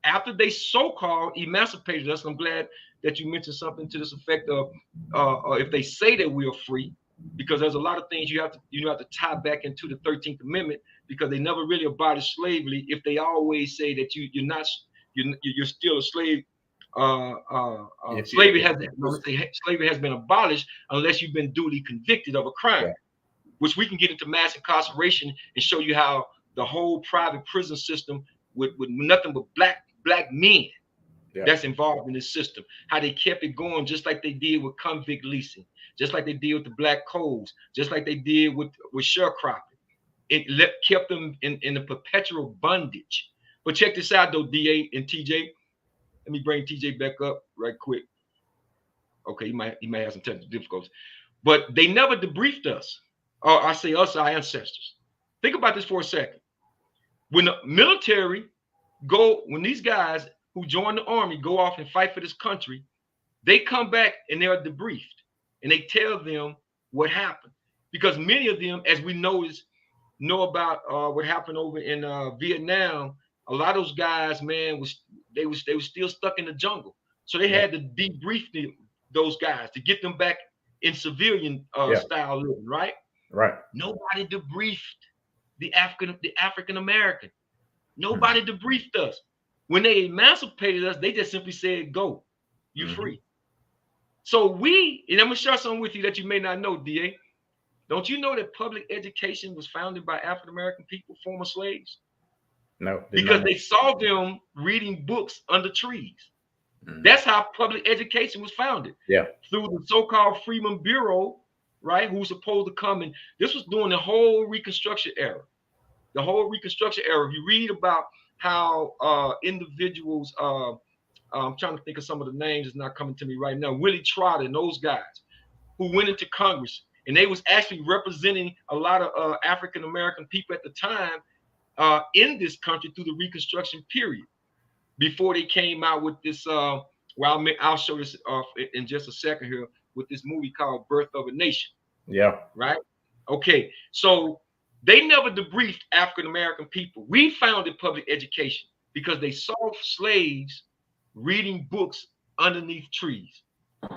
after they so-called emancipated us, I'm glad that you mentioned something to this effect of if they say that we are free, because there's a lot of things you have to tie back into the 13th Amendment, because they never really abolished slavery if they always say that you're still a slave. Slavery has been abolished unless you've been duly convicted of a crime, which we can get into mass incarceration and show you how the whole private prison system with nothing but black men that's involved in this system, how they kept it going, just like they did with convict leasing, just like they did with the black codes, just like they did with sharecropping. It kept them in a perpetual bondage. But check this out though, DA and TJ. Let me bring TJ back up right quick. Okay, he might have some technical difficulties, but they never debriefed us, or I say us, our ancestors. Think about this for a second. When the military when these guys who join the army go off and fight for this country, they come back and they are debriefed and they tell them what happened. Because many of them, as we know about what happened over in Vietnam. A lot of those guys, man, they were still stuck in the jungle. So they had to debrief those guys to get them back in civilian style living, right? Right. Nobody debriefed the African American. Nobody debriefed us. When they emancipated us, they just simply said, go, you're free. So and I'm gonna share something with you that you may not know, DA. Don't you know that public education was founded by African American people, former slaves? No, because they saw them reading books under trees. That's how public education was founded. Yeah. Through the so-called Freedmen Bureau, right? Who was supposed to come in. This was during the whole Reconstruction era. The whole Reconstruction era. If you read about how individuals, I'm trying to think of some of the names that's not coming to me right now. Willie Trotter and those guys who went into Congress, and they was actually representing a lot of African American people at the time in this country through the Reconstruction period. Before they came out with this, I'll show this in just a second here with this movie called Birth of a Nation. Yeah. Right. Okay. So they never debriefed African American people. We founded public education because they saw slaves reading books underneath trees.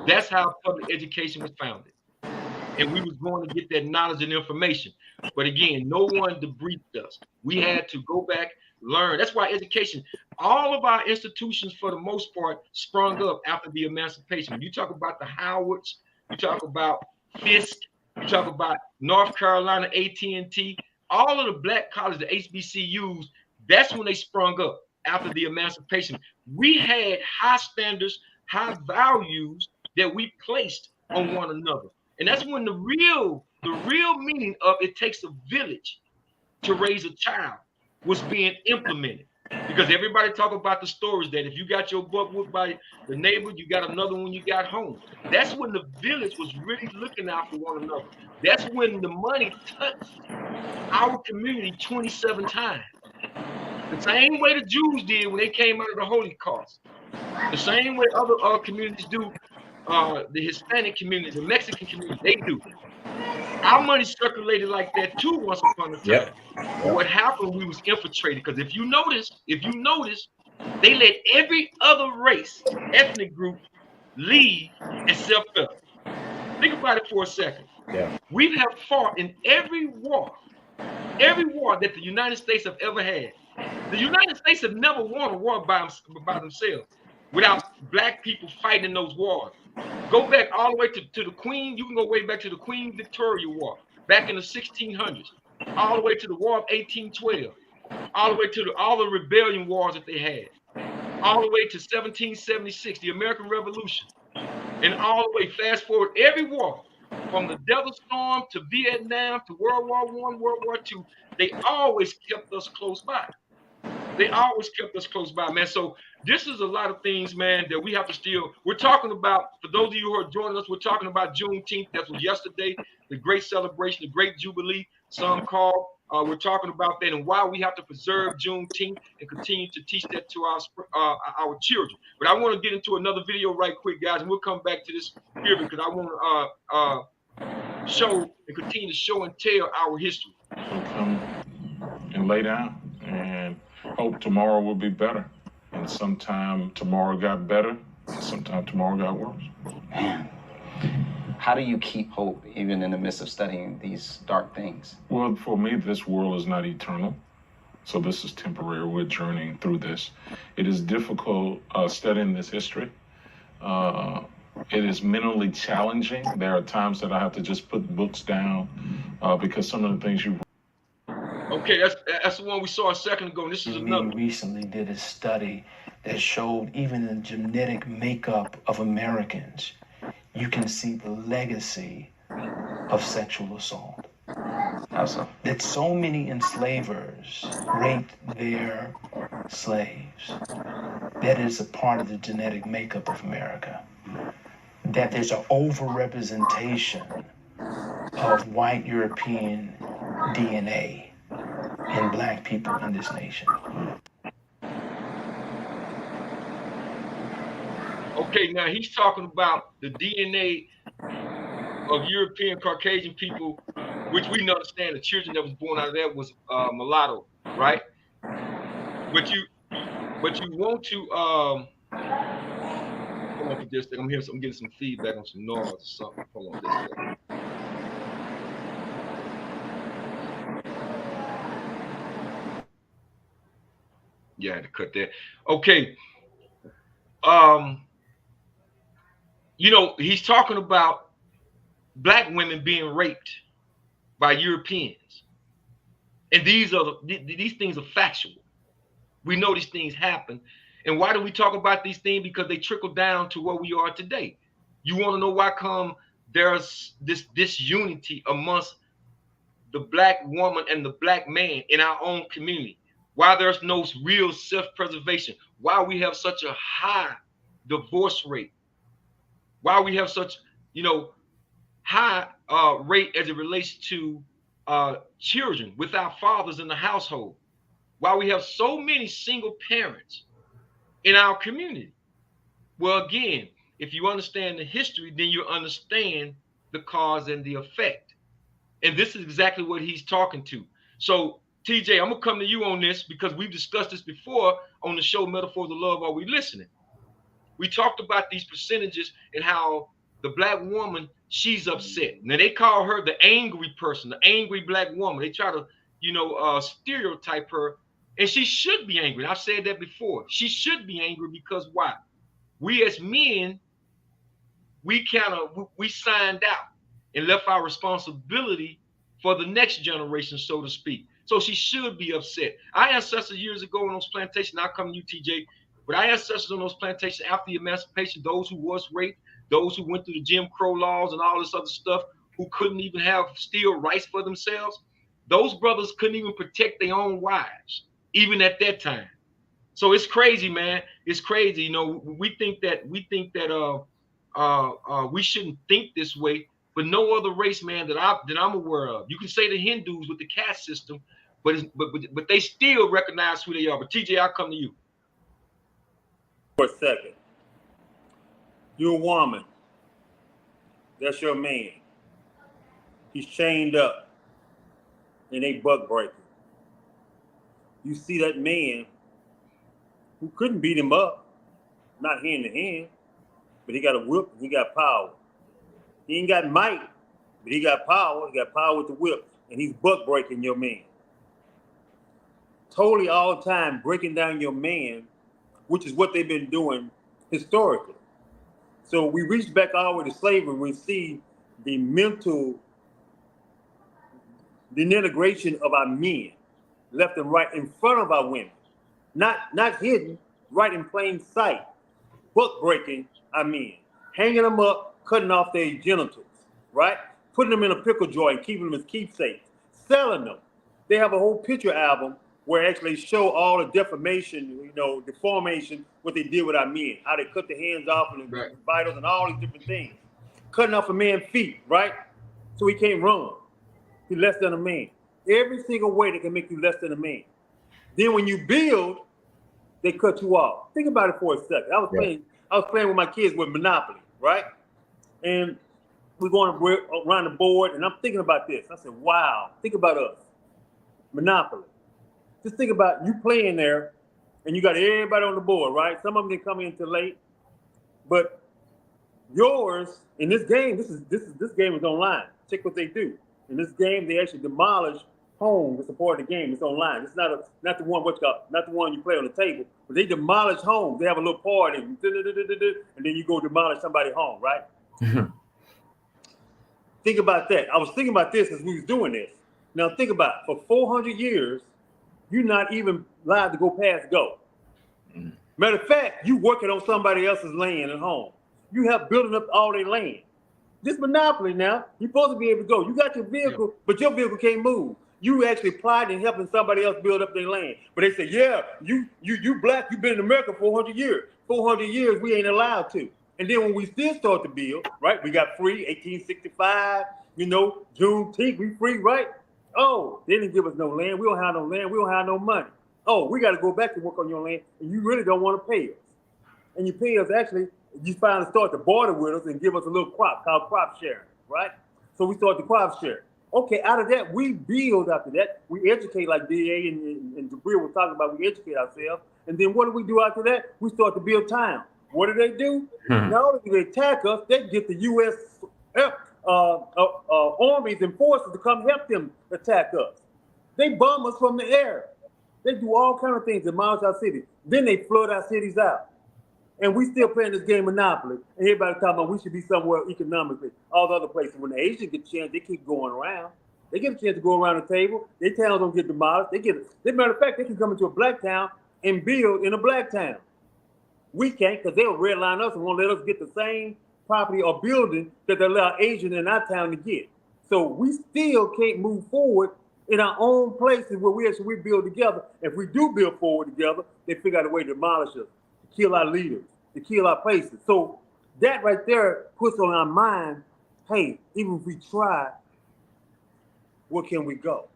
That's how public education was founded. And we was going to get that knowledge and information. But again, no one debriefed us. We had to go back, learn. That's why education, all of our institutions for the most part sprung up after the emancipation. When you talk about the Howards, you talk about Fisk, you talk about North Carolina, AT&T, all of the black colleges, the HBCUs, that's when they sprung up after the emancipation. We had high standards, high values that we placed on one another. And that's when the real meaning of it takes a village to raise a child was being implemented. Because everybody talk about the stories that if you got your butt whooped by the neighbor, you got another one you got home. That's when the village was really looking out for one another. That's when the money touched our community 27 times. The same way the Jews did when they came out of the Holocaust. The same way other communities do, the Hispanic community, the Mexican community, they do. Our money circulated like that too once upon a time. Yep. But what happened, we was infiltrated. Because if you notice, they let every other race, ethnic group leave except us. Think about it for a second. Yeah. We have fought in every war that the United States have ever had. The United States have never won a war by themselves without black people fighting in those wars. Go back all the way to the Queen. You can go way back to the Queen Victoria War, back in the 1600s, all the way to the War of 1812, all the way to all the rebellion wars that they had, all the way to 1776, the American Revolution, and all the way fast forward every war, from the Desert Storm to Vietnam to World War I, World War II, they always kept us close by. They always kept us close by, man. So this is a lot of things, man, that we have to still. We're talking about, for those of you who are joining us, we're talking about Juneteenth. That was yesterday, the great celebration, the great Jubilee, some call. We're talking about that and why we have to preserve Juneteenth and continue to teach that to our children. But I want to get into another video right quick, guys, and we'll come back to this here because I want to show and continue to show and tell our history. So come and lay down and hope tomorrow will be better. And sometime tomorrow got better, and sometime tomorrow got worse. Man, how do you keep hope even in the midst of studying these dark things? Well, for me, this world is not eternal. So this is temporary. We're journeying through this. It is difficult studying this history. It is mentally challenging. There are times that I have to just put books down because some of the things you. Okay, that's the one we saw a second ago. And this is another. We recently did a study that showed even the genetic makeup of Americans, you can see the legacy of sexual assault. How so? That so many enslavers raped their slaves. That is a part of the genetic makeup of America. That there's an overrepresentation of white European DNA in black people in this nation. Okay, now he's talking about the DNA of European Caucasian people, which we understand the children that was born out of that was mulatto, right? But you want to hold on for just a second. I'm getting some feedback on some noise or something. Hold on just a second. Yeah, I had to cut that. Okay. You know, he's talking about black women being raped by Europeans. And these things are factual. We know these things happen. And why do we talk about these things? Because they trickle down to where we are today. You want to know why come there's this disunity amongst the black woman and the black man in our own community? Why there's no real self-preservation? Why we have such a high divorce rate? Why we have such, high rate as it relates to children without fathers in the household? Why we have so many single parents in our community? Well, again, if you understand the history, then you understand the cause and the effect. And this is exactly what he's talking to. So, TJ, I'm going to come to you on this because we've discussed this before on the show Metaphors of Love. Are we listening? We talked about these percentages and how the black woman, she's upset. Now, they call her the angry person, the angry black woman. They try to, stereotype her. And she should be angry. I've said that before. She should be angry because why? We as men, we signed out and left our responsibility for the next generation, so to speak. So she should be upset. Our ancestors years ago on those plantations, I'll come to you, TJ, but our ancestors on those plantations after the emancipation, those who was raped, those who went through the Jim Crow laws and all this other stuff, who couldn't even have steal rights for themselves, those brothers couldn't even protect their own wives, even at that time. So it's crazy, man. It's crazy. We think that we shouldn't think this way, but no other race, man, that I'm aware of. You can say the Hindus with the caste system, but they still recognize who they are. But TJ, I'll come to you. For a second. You're a woman. That's your man. He's chained up and they buck breaking. You see that man who couldn't beat him up, not hand to hand, but he got a whip and he got power. He ain't got might, but he got power. He got power with the whip, and he's buck breaking your man. Totally all the time breaking down your man, which is what they've been doing historically. So we reach back all the way to slavery. We see the mental denigration of our men, left and right in front of our women, not hidden, right in plain sight. Buck breaking our men, hanging them up, cutting off their genitals, right? Putting them in a pickle jar and keeping them as keepsakes, selling them. They have a whole picture album where it actually show all the deformation, deformation, what they did with our men, how they cut the hands off and the vitals and all these different things. Cutting off a man's feet, right? So he can't run. He's less than a man. Every single way they can make you less than a man. Then when you build, they cut you off. Think about it for a second. I was playing with my kids with Monopoly, right? And we're going around the board, and I'm thinking about this. I said, wow, think about us. Monopoly. Just think about you playing there, and you got everybody on the board, right? Some of them didn't come in till late, but yours in this game, this game is online. Check what they do. In this game, they actually demolish homes as a part of the game. It's online. It's not the one you play on the table, but they demolish homes. They have a little party, and then you go demolish somebody's home, right? Think about that. I was thinking about this as we was doing this. Now think about it. For 400 years, you're not even allowed to go past go. Matter of fact, you working on somebody else's land at home. You have building up all their land. This Monopoly now, you're supposed to be able to go. You got your vehicle, but your vehicle can't move. You actually applied in helping somebody else build up their land. But they say, yeah, you black, you've been in America 400 years. 400 years, we ain't allowed to. And then when we still start to build, right, we got free, 1865, Juneteenth, we free, right? Oh, they didn't give us no land. We don't have no land. We don't have no money. Oh, we got to go back to work on your land, and you really don't want to pay us. And you pay us, actually, you finally start to barter with us and give us a little crop called crop sharing, right? So we start the crop share. Okay, out of that, we build after that. We educate like D.A. and Jabril was talking about, we educate ourselves. And then what do we do after that? We start to build town. What do they do? Not only do they attack us, they get the U.S. Armies and forces to come help them attack us. They bomb us from the air. They do all kinds of things to demolish our cities. Then they flood our cities out. And we still playing this game Monopoly. And everybody talking about we should be somewhere economically. All the other places. When the Asians get a chance, they keep going around. They get a chance to go around the table. Their towns don't get demolished. Matter of fact, they can come into a black town and build in a black town. We can't because they'll redline us and won't let us get the same property or building that they allow Asian in our town to get. So we still can't move forward in our own places where we build together. If we do build forward together, they figure out a way to demolish us, to kill our leaders, to kill our places. So that right there puts on our mind, hey, even if we try, where can we go?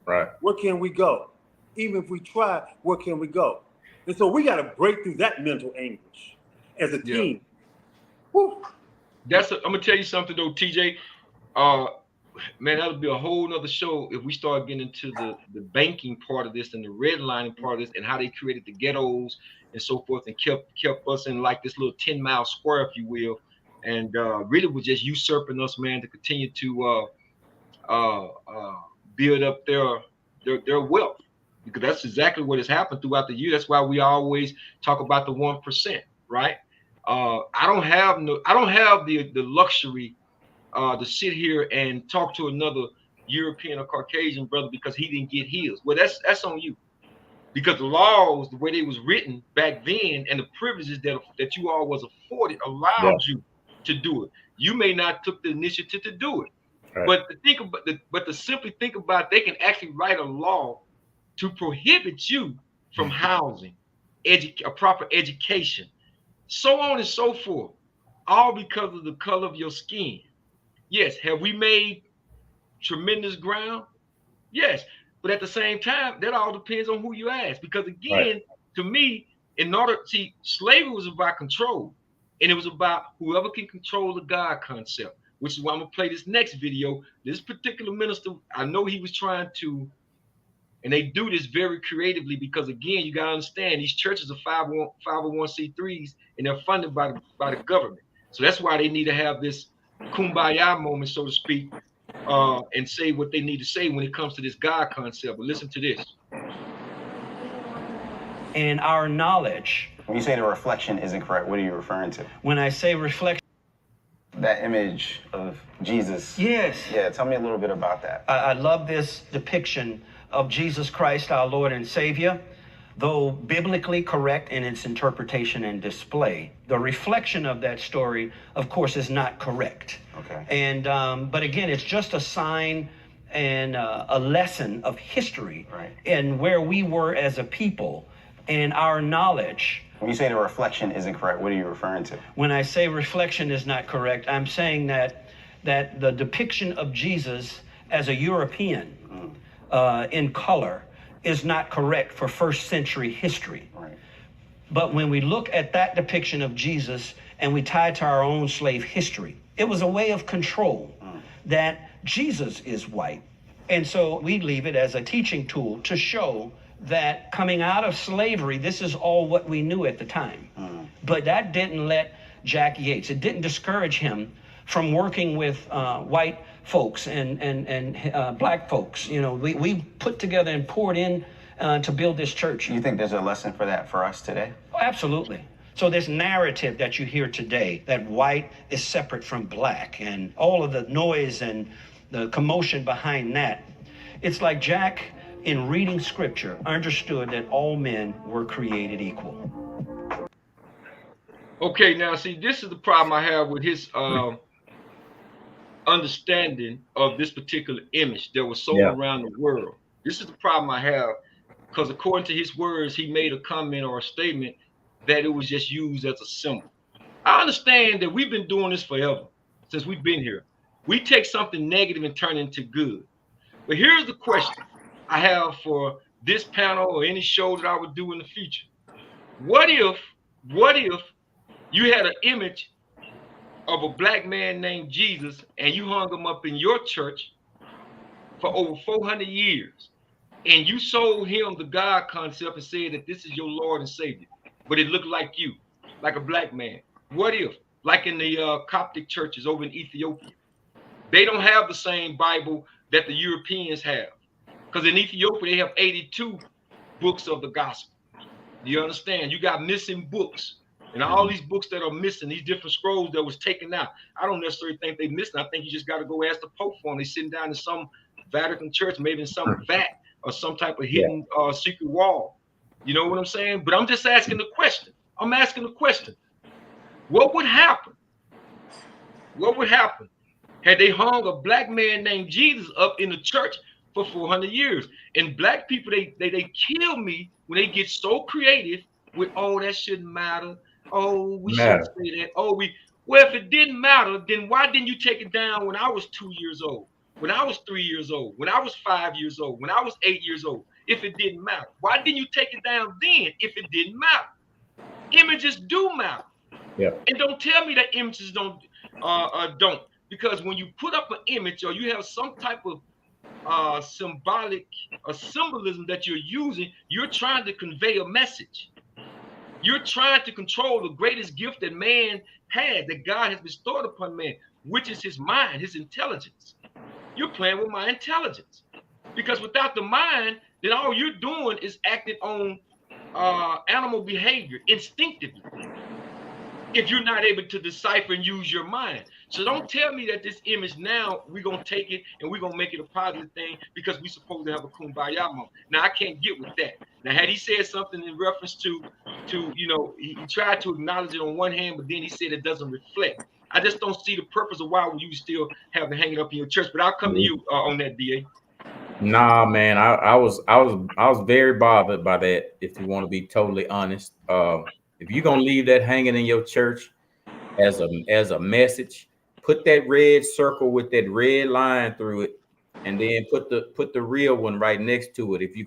Right. Where can we go? Even if we try, where can we go? And so we got to break through that mental anguish as a team. Whew. I'm gonna tell you something though, TJ. Man, that would be a whole nother show if we start getting into the banking part of this and the redlining part of this and how they created the ghettos and so forth and kept us in like this little 10-mile square, if you will, and really was just usurping us, man, to continue to build up their wealth, because that's exactly what has happened throughout the year. That's why we always talk about the 1%, right? I don't have the luxury to sit here and talk to another European or Caucasian brother because he didn't get his. Well, that's on you, because the laws, the way they was written back then, and the privileges that you all was afforded allowed you to do it. You may not took the initiative to do it, right. But to simply think about, they can actually write a law to prohibit you from housing, a proper education, so on and so forth, all because of the color of your skin. Yes, have we made tremendous ground? Yes, but at the same time, that all depends on who you ask. Because again, to me, slavery was about control, and it was about whoever can control the God concept, which is why I'm gonna play this next video. This particular minister, I know he was trying to, and they do this very creatively because again, you gotta understand these churches are 501c3s and they're funded by the government. So that's why they need to have this kumbaya moment, so to speak, and say what they need to say when it comes to this God concept. But listen to this. And our knowledge. When you say the reflection isn't correct, what are you referring to? When I say reflection, that image of Jesus. Yes. Yeah, tell me a little bit about that. I love this depiction of Jesus Christ, our Lord and Savior. Though biblically correct in its interpretation and display, the reflection of that story, of course, is not correct. Okay. And but again, it's just a sign and a lesson of history, right, and where we were as a people and our knowledge. When you say the reflection isn't correct, what are you referring to? When I say reflection is not correct, I'm saying that the depiction of Jesus as a European in color is not correct for first century history. Right. But when we look at that depiction of Jesus and we tie it to our own slave history, it was a way of control that Jesus is white. And so we leave it as a teaching tool to show that coming out of slavery, this is all what we knew at the time. But that didn't let Jack Yates, it didn't discourage him from working with white folks and black folks. You know, we put together and poured in to build this church. You think there's a lesson for that for us today? Oh, absolutely. So this narrative that you hear today, that white is separate from black, and all of the noise and the commotion behind that, it's like Jack, in reading scripture, understood that all men were created equal. Okay, now see, this is the problem I have with his understanding of this particular image that was sold around the world. This is the problem I have, because according to his words, he made a comment or a statement that it was just used as a symbol. I understand that we've been doing this forever, since we've been here. We take something negative and turn it into good. But here's the question I have for this panel or any show that I would do in the future. What if you had an image of a black man named Jesus and you hung him up in your church for over 400 years, and you sold him the God concept and said that this is your Lord and Savior, but it looked like you, like a black man? What if, like in the Coptic churches over in Ethiopia, they don't have the same Bible that the Europeans have? Because in Ethiopia, they have 82 books of the gospel. You understand? You got missing books. And all these books that are missing, these different scrolls that was taken out, I don't necessarily think they missing. I think you just got to go ask the Pope for them. They're sitting down in some Vatican church, maybe in some vat or some type of hidden secret wall. You know what I'm saying? But I'm just asking the question. I'm asking the question. What would happen? What would happen had they hung a black man named Jesus up in the church for 400 years? And black people, they kill me when they get so creative with, oh, that shouldn't matter. Oh, we shouldn't Matter. say that. Oh, well, if it didn't matter, then why didn't you take it down when I was 2 years old? When I was 3 years old? When I was 5 years old? When I was 8 years old? If it didn't matter, why didn't you take it down then if it didn't matter? Images do matter. Yeah. And don't tell me that images don't. Because when you put up an image or you have some type of symbolic symbolism that you're using, you're trying to convey a message. You're trying to control the greatest gift that man had, that God has bestowed upon man, which is his mind, his intelligence. You're playing with my intelligence. Because without the mind, then all you're doing is acting on animal behavior instinctively, if you're not able to decipher and use your mind. So don't tell me that this image now, we're going to take it and we're going to make it a positive thing because we're supposed to have a kumbaya moment. Now, I can't get with that. Now, had he said something in reference to he tried to acknowledge it on one hand, but then he said it doesn't reflect. I just don't see the purpose of why you still have it hanging up in your church. But I'll come to you on that, DA. Nah, man, I was very bothered by that. If you want to be totally honest, if you're gonna leave that hanging in your church as a message, put that red circle with that red line through it, and then put the real one right next to it. If you're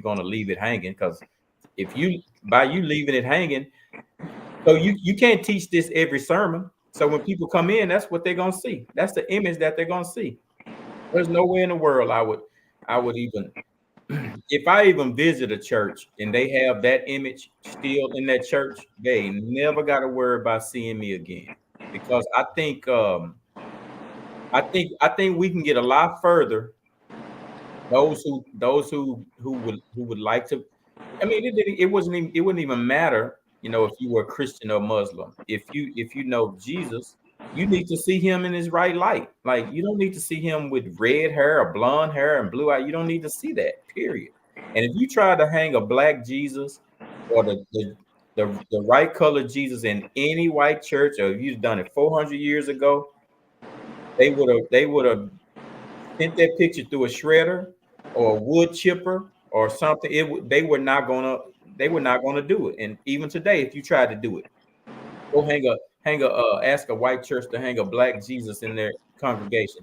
gonna leave it hanging, because if you leaving it hanging, so you can't teach this every sermon. So when people come in, that's what they're gonna see. That's the image that they're gonna see. There's no way in the world I would even, if I even visit a church and they have that image still in that church, they never got to worry about seeing me again. Because I think we can get a lot further. Those who would like to. I mean, it wouldn't even matter, if you were Christian or Muslim. If you know Jesus, you need to see him in his right light. Like, you don't need to see him with red hair or blonde hair and blue eye. You don't need to see that, period. And if you try to hang a black Jesus or the right color Jesus in any white church, or if you've done it 400 years ago, they would have sent that picture through a shredder or a wood chipper or something. They were not gonna do it. And even today, if you try to do it, go ask a white church to hang a black Jesus in their congregation.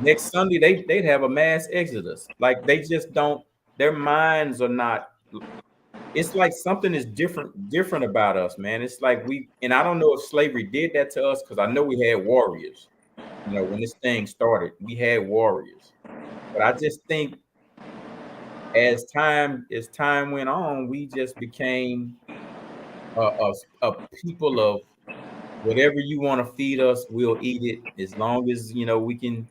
Next Sunday, they'd have a mass exodus. Like, they just don't. Their minds are not. It's like something is different about us, man. It's like and I don't know if slavery did that to us, because I know we had warriors. When this thing started, we had warriors. But I just think as time went on, we just became a people of whatever you want to feed us, we'll eat it, as long as we can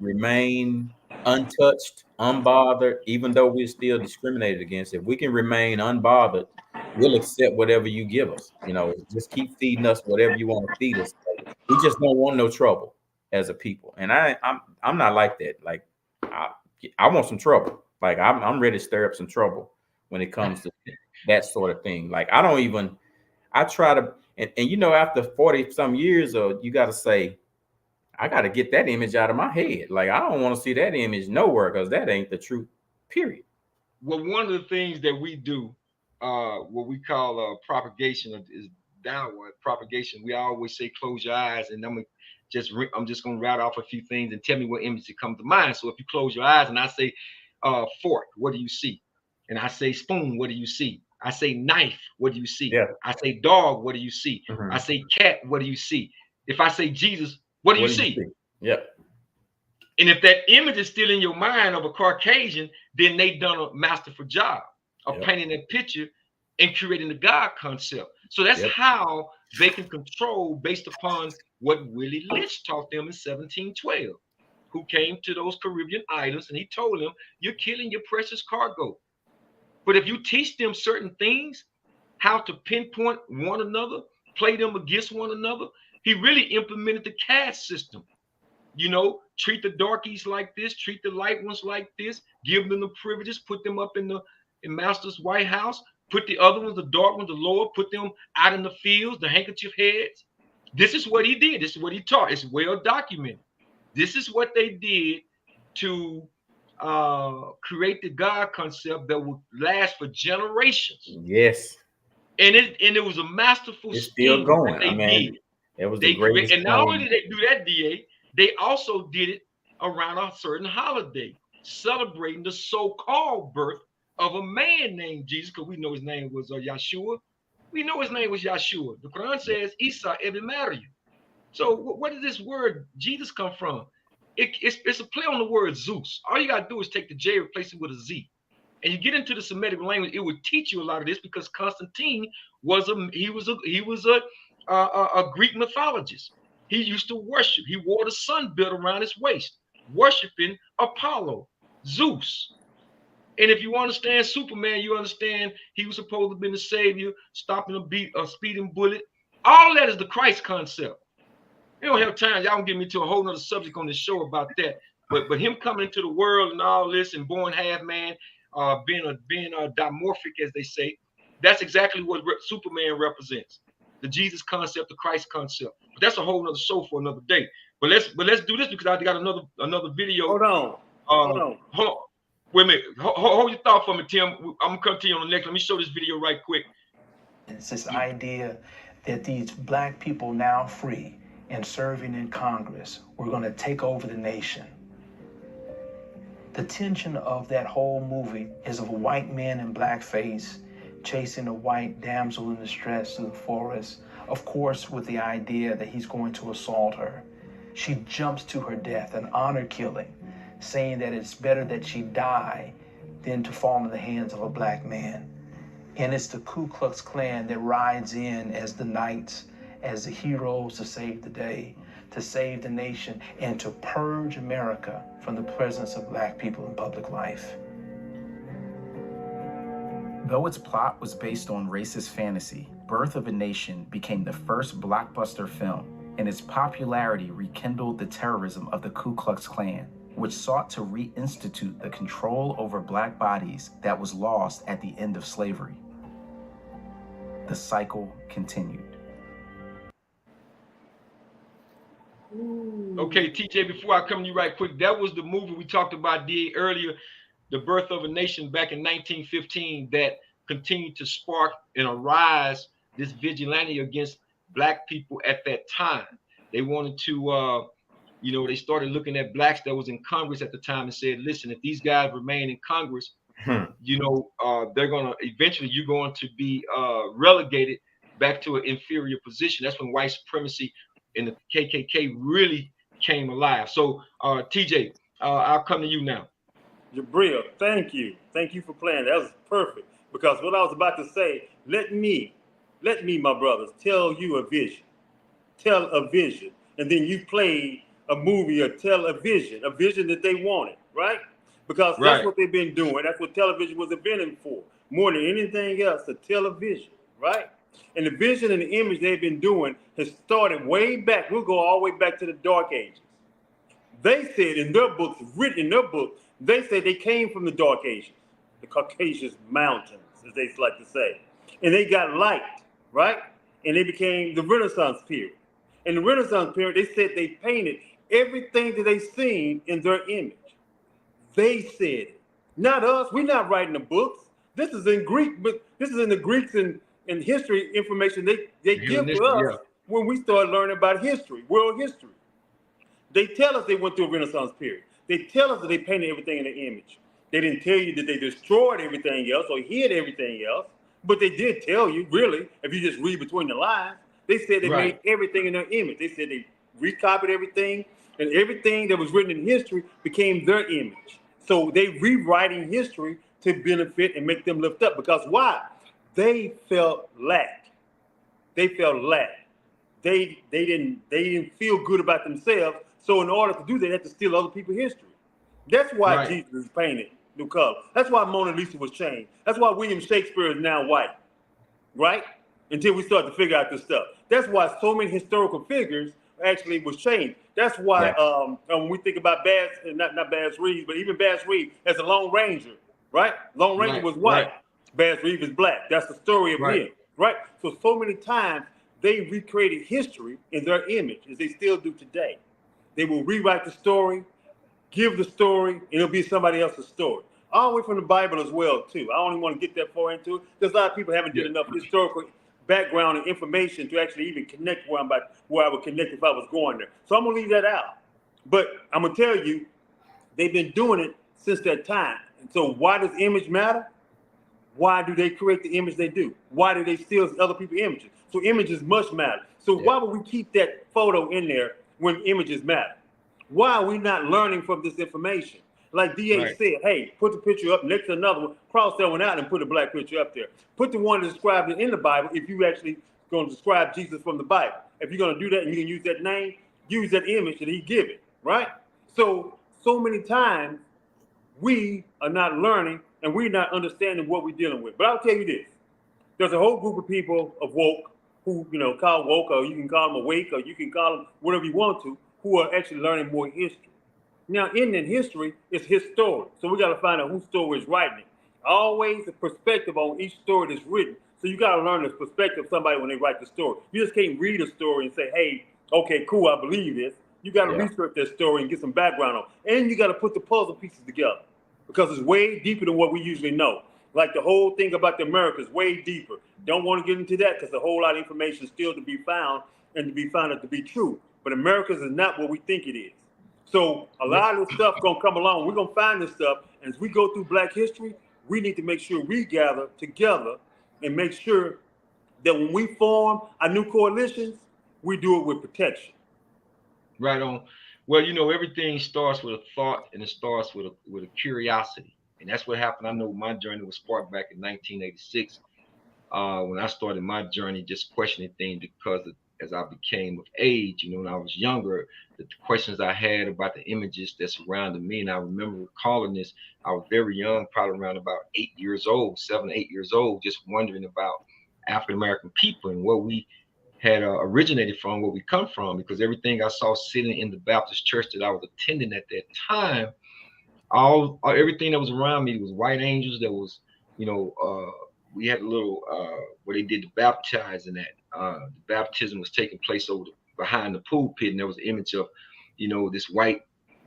remain untouched, unbothered, even though we're still discriminated against. If we can remain unbothered, we'll accept whatever you give us. Just keep feeding us whatever you want to feed us. We just don't want no trouble as a people. And I'm not like that. Like, I want some trouble. Like, I'm ready to stir up some trouble when it comes to that sort of thing. Like, I try to, and after 40 some years, you got to say, I got to get that image out of my head. Like, I don't want to see that image nowhere, because that ain't the truth, period. Well, one of the things that we do, what we call propagation, is downward propagation. We always say, close your eyes, and I'm just going to rattle off a few things and tell me what image that comes to mind. So if you close your eyes and I say fork, what do you see? And I say spoon, what do you see? I say knife, what do you see? Yeah. I say dog, what do you see? Mm-hmm. I say cat, what do you see? If I say Jesus, what do you see? Yep. And if that image is still in your mind of a Caucasian, then they done a masterful job of painting that picture and creating the God concept. So that's how they can control, based upon what Willie Lynch taught them in 1712, who came to those Caribbean islands and he told them, you're killing your precious cargo. But if you teach them certain things, how to pinpoint one another, play them against one another, he really implemented the caste system. Treat the darkies like this, treat the light ones like this, give them the privileges, put them up in in Master's White House, put the other ones, the dark ones, the lower, put them out in the fields, the handkerchief heads. This is what he did. This is what he taught. It's well documented. This is what they did to create the God concept that would last for generations. Yes. And it was a masterful It's scheme still going. that they did. It was They the greatest. and not only did they do that, DA, they also did it around a certain holiday, celebrating the so-called birth of a man named Jesus, because we know his name was Yeshua. We know his name was Yeshua. The Quran says Isa ibn Maryam. So where did this word Jesus come from? It's a play on the word Zeus. All you gotta do is take the J, replace it with a Z, and you get into the Semitic language. It would teach you a lot of this because Constantine was a Greek mythologist. He used to worship. He wore the sun belt around his waist, worshiping Apollo, Zeus. And if you understand Superman, you understand he was supposed to have been the savior, stopping a speeding bullet. All that is the Christ concept. You don't have time. Y'all can get me to a whole nother subject on this show about that. But him coming into the world and all this and born half man, being dimorphic, as they say, that's exactly what Superman represents. The Jesus concept, the Christ concept. But that's a whole nother show for another day. But let's do this because I got another video. Hold on. Wait a minute. Hold your thought for me, Tim. I'm gonna come to you on the next. Let me show this video right quick. It's this idea that these black people now free and serving in Congress, we're going to take over the nation. The tension of that whole movie is of a white man in blackface chasing a white damsel in distress through the forest, of course with the idea that he's going to assault her. She jumps to her death, an honor killing, saying that it's better that she die than to fall in the hands of a black man. And it's the Ku Klux Klan that rides in as the knights, as the heroes to save the day, to save the nation, and to purge America from the presence of black people in public life. Though its plot was based on racist fantasy, Birth of a Nation became the first blockbuster film, and its popularity rekindled the terrorism of the Ku Klux Klan, which sought to reinstitute the control over black bodies that was lost at the end of slavery. The cycle continued. Okay, TJ, before I come to you right quick, that was the movie we talked about earlier, The Birth of a Nation, back in 1915, that continued to spark and arise this vigilante against black people at that time. They wanted to, they started looking at blacks that was in Congress at the time and said, listen, if these guys remain in Congress, they're going to, eventually you're going to be relegated back to an inferior position. That's when white supremacy and the KKK really came alive. So, TJ, I'll come to you now. Jabril, thank you. Thank you for playing. That was perfect. Because what I was about to say, let me, my brothers, tell you a vision. Tell a vision. And then you play a movie or tell a vision that they wanted, right? Because that's what they've been doing. That's what television was invented for. More than anything else, to tell a vision, right? And the vision and the image they've been doing has started way back. We'll go all the way back to the Dark Ages. They said in their books, written in their book, they said they came from the Dark Ages, the Caucasus Mountains, as they like to say. And they got light, right? And they became the Renaissance period. In the Renaissance period, they said they painted everything that they seen in their image. They said it. Not us. We're not writing the books. This is in Greek, but this is in the Greeks and history information they give to us when we start learning about history, world history. They tell us they went through a Renaissance period. They tell us that they painted everything in the image. They didn't tell you that they destroyed everything else or hid everything else, but they did tell you, really, if you just read between the lines, they said they made everything in their image. They said they recopied everything, and everything that was written in history became their image. So they rewriting history to benefit and make them lift up. Because why? They felt lack. They felt lack. They didn't feel good about themselves. So in order to do that, they had to steal other people's history. That's why Jesus is painted new color. That's why Mona Lisa was changed. That's why William Shakespeare is now white, right? Until we start to figure out this stuff. That's why so many historical figures actually was changed. That's why when we think about not Bass Reeves, but even Bass Reeves as a Lone Ranger, right? Lone Ranger was white. Bass Reeves is black. That's the story of Right. him, right? So many times they recreated history in their image, as they still do today. They will rewrite the story, give the story, and it'll be somebody else's story. All the way from the Bible as well, too. I don't even want to get that far into it. There's a lot of people haven't did enough historical background and information to actually even connect where I would connect if I was going there. So I'm gonna leave that out. But I'm gonna tell you, they've been doing it since that time. And so why does image matter? Why do they create the image they do? Why do they steal other people's images? So images must matter. So why would we keep that photo in there when images matter? Why are we not learning from this information? Like DA said, hey, put the picture up next to another one, cross that one out and put a black picture up there. Put the one described in the Bible if you actually going to describe Jesus from the Bible. If you're going to do that and you can use that name, use that image that he given, right? So many times we are not learning and we're not understanding what we're dealing with. But I'll tell you this. There's a whole group of people of woke who, call woke, or you can call them awake, or you can call them whatever you want to, who are actually learning more history. Now, in that history, it's his story. So we got to find out whose story is writing it. Always a perspective on each story that's written. So you got to learn the perspective of somebody when they write the story. You just can't read a story and say, hey, okay, cool, I believe this. You got to research that story and get some background on it. And you got to put the puzzle pieces together because it's way deeper than what we usually know. Like the whole thing about the Americas, way deeper. Don't want to get into that because a whole lot of information is still to be found and to be found out to be true. But Americas is not what we think it is. So a lot of this stuff gonna come along. We're gonna find this stuff. And as we go through Black history, we need to make sure we gather together and make sure that when we form our new coalitions, we do it with protection. Right on. Well, everything starts with a thought and it starts with a curiosity. And that's what happened. I know my journey was sparked back in 1986 when I started my journey just questioning things because as I became of age, when I was younger, the questions I had about the images that surrounded me. And I remember recalling this. I was very young, probably around about 8 years old, 7 or 8 years old, just wondering about African American people and where we had originated from, where we come from, because everything I saw sitting in the Baptist church that I was attending at that time, everything that was around me was white angels. There was, we had a little where they did the baptizing at. The baptism was taking place behind the pulpit, and there was an image of, this white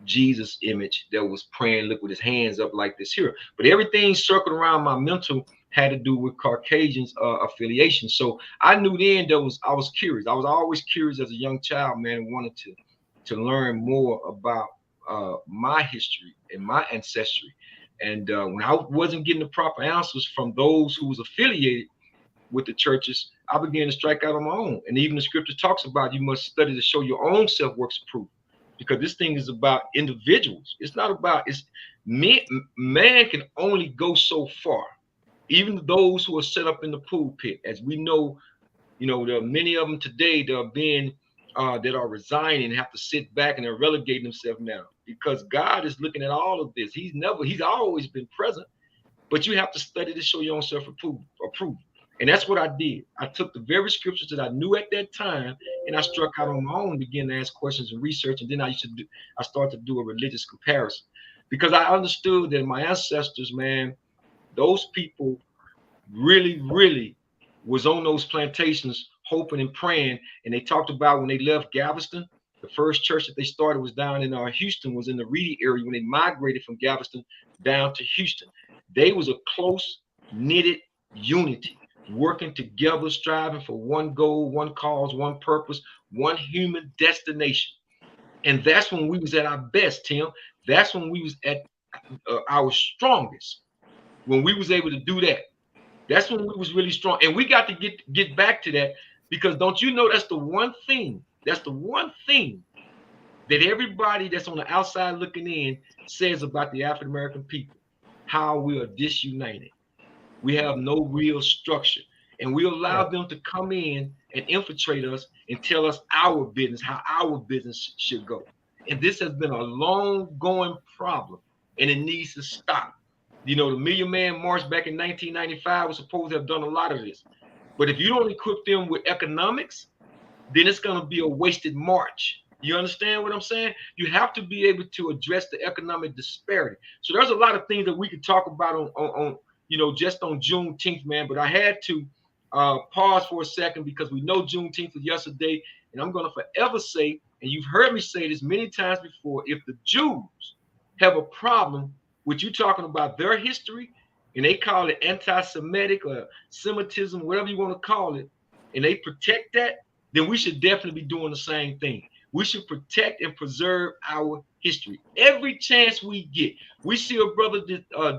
Jesus image that was praying, look with his hands up like this here. But everything circled around my mental had to do with Caucasians affiliation. So I knew then I was curious. I was always curious as a young child, man, and wanted to learn more about my history and my ancestry. And when I wasn't getting the proper answers from those who was affiliated with the churches, I began to strike out on my own. And even the scripture talks about you must study to show your own self works proof, because this thing is about individuals. It's not about man can only go so far. Even those who are set up in the pulpit, as we know, there are many of them today that are being that are resigning and have to sit back and they're relegating themselves now, because God is looking at all of this. He's always been present, but you have to study to show your own self approved. And that's what I did. I took the very scriptures that I knew at that time and I struck out on my own and began to ask questions and research. And then I started to do a religious comparison, because I understood that my ancestors, man, those people really, really was on those plantations hoping and praying. And they talked about when they left Galveston, the first church that they started was down in Houston, was in the Reedy area when they migrated from Galveston down to Houston. They was a close knitted unity, working together, striving for one goal, one cause, one purpose, one human destination. And that's when we was at our best, Tim. That's when we was at our strongest, when we was able to do that. That's when we was really strong. And we got to get back to that, because don't you know that's the one thing that everybody that's on the outside looking in says about the African American people, how we are disunited. We have no real structure, and we allow them to come in and infiltrate us and tell us our business, how our business should go. And this has been a long going problem, and it needs to stop. The Million Man March back in 1995 was supposed to have done a lot of this. But if you don't equip them with economics, then it's going to be a wasted march. You understand what I'm saying? You have to be able to address the economic disparity. So there's a lot of things that we could talk about on just on Juneteenth, man. But I had to pause for a second because we know Juneteenth was yesterday, and I'm going to forever say, and you've heard me say this many times before, if the Jews have a problem with you talking about their history, and they call it anti-Semitic or Semitism, whatever you want to call it, and they protect that, then we should definitely be doing the same thing. We should protect and preserve our history. Every chance we get, we see a brother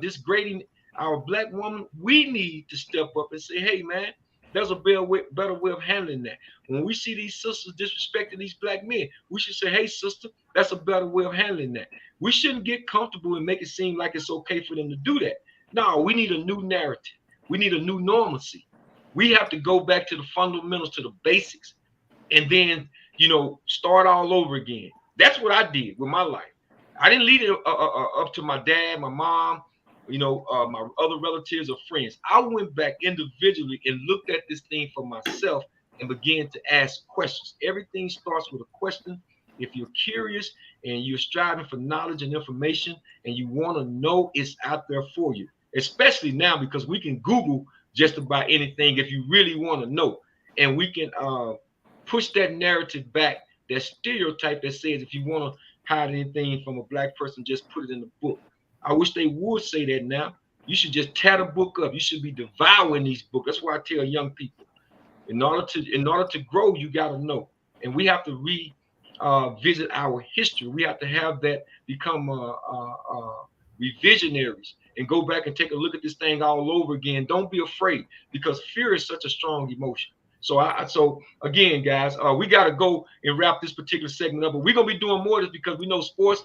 disgrading our black woman, we need to step up and say, hey, man, there's a better way of handling that. When we see these sisters disrespecting these black men, we should say, hey, sister, that's a better way of handling that. We shouldn't get comfortable and make it seem like it's okay for them to do that. No, we need a new narrative. We need a new normalcy. We have to go back to the fundamentals, to the basics, and then, start all over again. That's what I did with my life. I didn't leave it up to my dad, my mom, my other relatives or friends. I went back individually and looked at this thing for myself and began to ask questions. Everything starts with a question. If you're curious and you're striving for knowledge and information and you want to know, it's out there for you, especially now because we can Google just about anything if you really want to know. And we can push that narrative back, that stereotype that says if you want to hide anything from a black person, just put it in the book. I wish they would say that now. You should just tear the book up. You should be devouring these books. That's why I tell young people, in order to grow, you got to know. And we have to revisit our history. We have to have that become revisionaries and go back and take a look at this thing all over again. Don't be afraid, because fear is such a strong emotion. So again, guys, we got to go and wrap this particular segment up. But we're gonna be doing more of this because we know sports.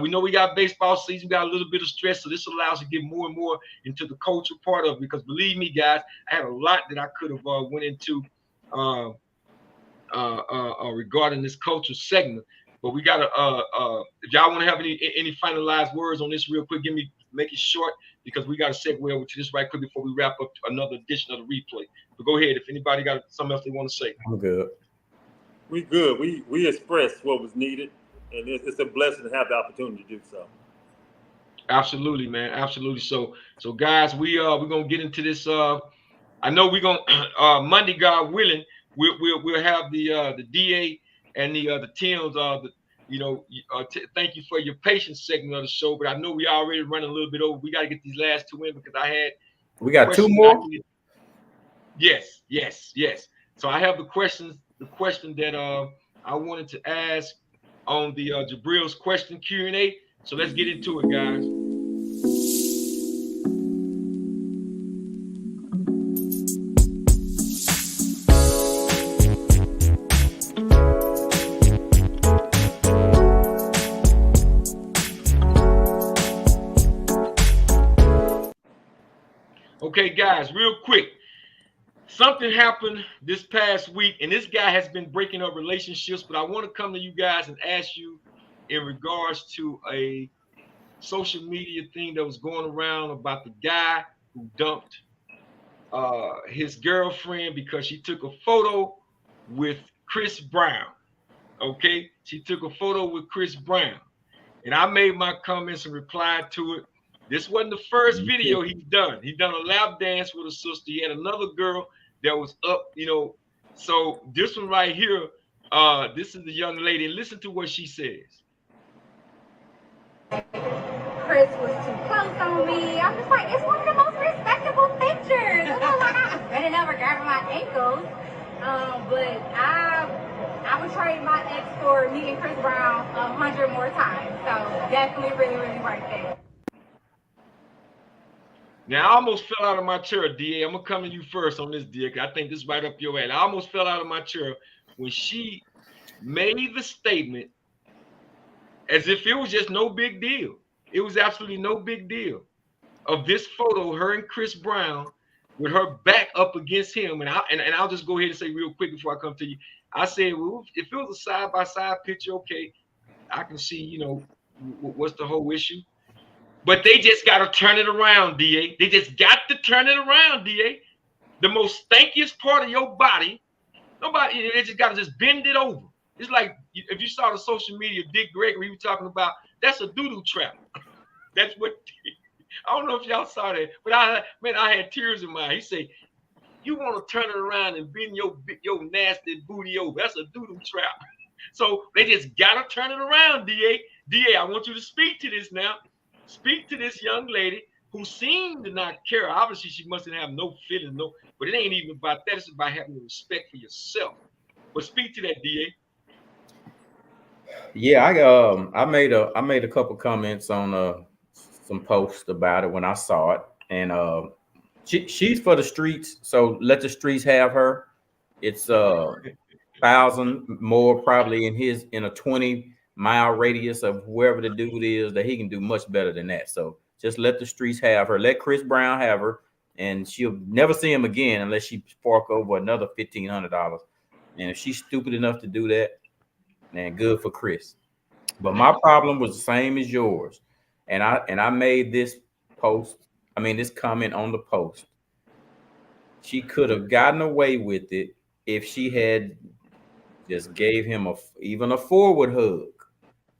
We know we got baseball season, we got a little bit of stress, so this allows us to get more and more into the culture part of it. Because believe me, guys, I had a lot that I could have went into regarding this culture segment. But we gotta if y'all want to have any finalized words on this real quick, make it short, because we got to segue over to this right quick before we wrap up another edition of the replay. But go ahead if anybody got something else they want to say. I'm good. We good. We expressed what was needed, and it's a blessing to have the opportunity to do so. Absolutely, man. Absolutely. So guys, we're gonna get into this. I know we're gonna Monday, God willing, we'll have the DA and the Tims. Thank you for your patience segment of the show, but I know we already running a little bit over. We got to get these last two in because we got two more. Yes. So I have the question that I wanted to ask on the Jabril's question Q&A. So let's get into it, guys. Okay, guys, real quick. Something happened this past week, and this guy has been breaking up relationships, but I want to come to you guys and ask you in regards to a social media thing that was going around about the guy who dumped his girlfriend because she took a photo with Chris Brown. Okay, she took a photo with Chris Brown, and I made my comments and replied to it. This wasn't the first video he's done. He done a lap dance with a sister. He had another girl that was up, So this one right here, this is the young lady. Listen to what she says. Chris was too close on me. I'm just like, it's one of the most respectable pictures. And it never grabbed my ankles. But I would trade my ex for meeting Chris Brown 100 more times. So definitely really, really worth it. Now, I almost fell out of my chair, DA. I'm going to come to you first on this, DA, because I think this is right up your alley. I almost fell out of my chair when she made the statement as if it was just no big deal. It was absolutely no big deal of this photo, her and Chris Brown, with her back up against him. And I'll just go ahead and say real quick before I come to you. I said, well, if it was a side-by-side picture, okay, I can see, what's the whole issue. But they just got to turn it around, DA. They just got to turn it around, DA. The most stankiest part of your body, they just got to just bend it over. It's like if you saw the social media, Dick Gregory, he was talking about, that's a doodle trap. That's what I don't know if y'all saw that, but I had tears in my eyes. He said, "You want to turn it around and bend your nasty booty over? That's a doodle trap." So they just gotta turn it around, DA. DA, I want you to speak to this now. Speak to this young lady who seemed to not care. Obviously, she mustn't have no feeling, no. But it ain't even about that. It's about having the respect for yourself. But speak to that, DA. Yeah, I made a couple comments on some posts about it when I saw it, and she's for the streets, so let the streets have her. It's 1,000 more probably in a 20-mile radius of whoever the dude is that he can do much better than that. So just let the streets have her. Let Chris Brown have her, and she'll never see him again unless she fork over another $1,500. And if she's stupid enough to do that, man, good for Chris. But my problem was the same as yours, and I made this this comment on the post. She could have gotten away with it if she had just gave him even a forward hug.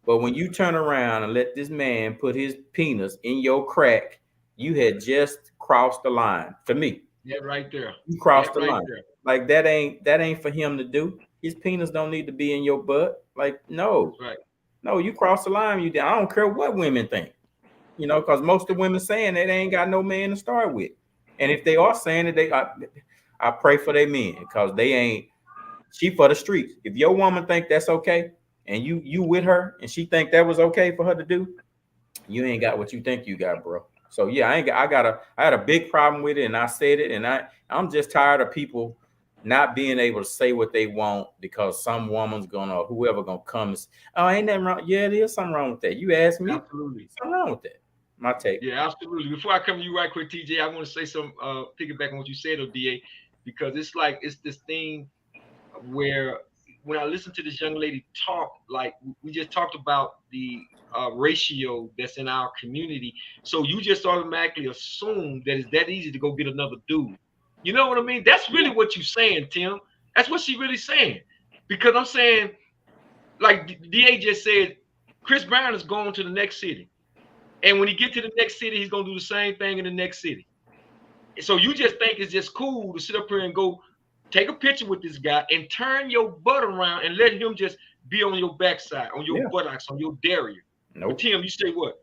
But when you turn around and let this man put his penis in your crack, you had just crossed the line. For me, Yeah, right there. you crossed Yeah, the right line. there. Like that ain't for him to do. His penis don't need to be in your butt. Like no, Right. no, you cross the line. You I don't care what women think. Because most of the women saying that they ain't got no man to start with, and if they are saying it, I pray for their men because they ain't. She for the streets. If your woman think that's okay, and you with her, and she think that was okay for her to do, you ain't got what you think you got, bro. So yeah, I had a big problem with it, and I said it, and I'm just tired of people not being able to say what they want because some woman's whoever gonna come and say, oh, ain't nothing wrong. Yeah, there is something wrong with that. You asked me, Absolutely. something wrong with that. My take. Yeah, absolutely. Before I come to you right quick, TJ, I want to say some piggyback on what you said, DA, because it's this thing where when I listen to this young lady talk, like we just talked about the ratio that's in our community. So you just automatically assume that it's that easy to go get another dude. You know what I mean? That's really what you're saying, Tim. That's what she really saying. Because I'm saying, like DA just said, Chris Brown is going to the next city. And when he get to the next city, he's gonna do the same thing in the next city. So you just think it's just cool to sit up here and go take a picture with this guy and turn your butt around and let him just be on your backside, on your buttocks, on your derriere. Nope. But Tim, you say what?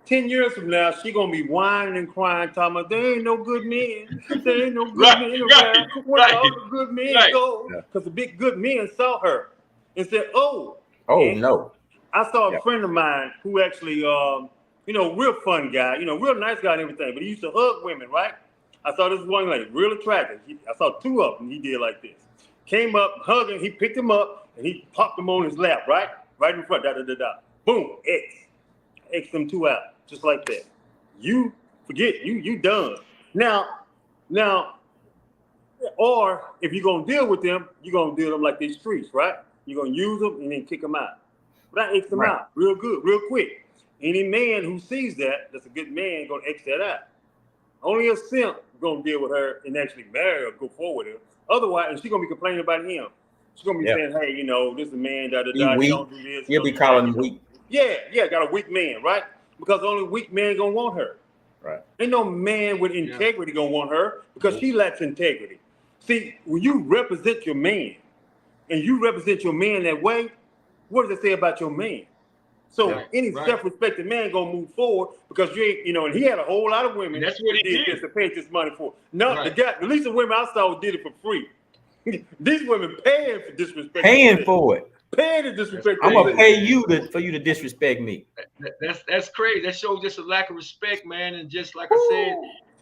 10 years from now, she gonna be whining and crying, talking about there ain't no good men. There ain't no good men around. Where all the good men go? Because the big good men saw her and said, "Oh, no." I saw a friend of mine who actually, real fun guy, real nice guy and everything, but he used to hug women, right? I saw this one like real attractive. I saw two of them. He did like this. Came up, hugging. He picked him up and he popped him on his lap, right in front. Boom, X them two out, just like that. You forget you done. Now, or if you're gonna deal with them, you're gonna deal with them like these streets, right? You're gonna use them and then kick them out. But I X them out real good, real quick. Any man who sees that's a good man, gonna X that out. Only a simp gonna deal with her and actually marry her, go forward with her. Otherwise, and she's gonna be complaining about him. She's gonna be saying, "Hey, this is a man, he don't do this." You'll be calling him weak. Yeah, got a weak man, right? Because only weak man gonna want her. Right. Ain't no man with integrity gonna want her because she lacks integrity. See, when you represent your man and you represent your man that way, what does it say about your man? So any self-respecting man gonna move forward because you ain't, and he had a whole lot of women. And that's what he did this to pay this money for. No, the least of women I saw did it for free. These women paying for disrespect. Paying for it. Paying to disrespect. I'm gonna pay you for you to disrespect me. That's crazy. That shows just a lack of respect, man. And just like I said,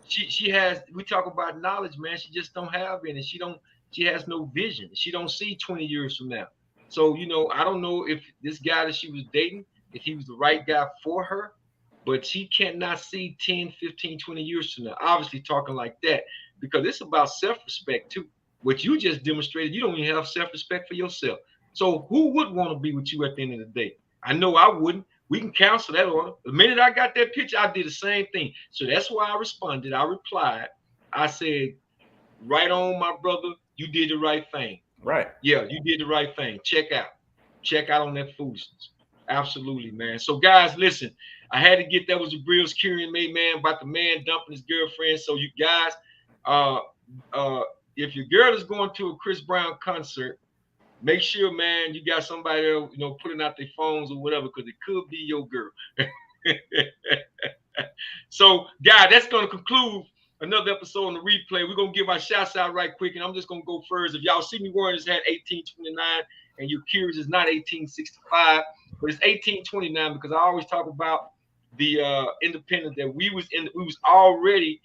she has. We talk about knowledge, man. She just don't have any. She has no vision. She don't see 20 years from now. So I don't know if this guy that she was dating, if he was the right guy for her, but she cannot see 10, 15, 20 years from now. Obviously talking like that because it's about self-respect too. What you just demonstrated, you don't even have self-respect for yourself. So who would want to be with you at the end of the day? I know I wouldn't. We can cancel that order. The minute I got that picture, I did the same thing. So that's why I responded. I replied. I said, right on, my brother. You did the right thing. Right. Yeah, you did the right thing. Check out on that foolishness. Absolutely, man. So guys, listen, I had to get that was Jabril's Kyrian made man about the man dumping his girlfriend. So you guys, if your girl is going to a Chris Brown concert, make sure, man, you got somebody there, putting out their phones or whatever, because it could be your girl. So, guys, that's going to conclude another episode on the replay. We're going to give our shouts out right quick, and I'm just going to go first. If y'all see me wearing this hat 1829 and you're curious, it's not 1865, but it's 1829 because I always talk about the independence that we was already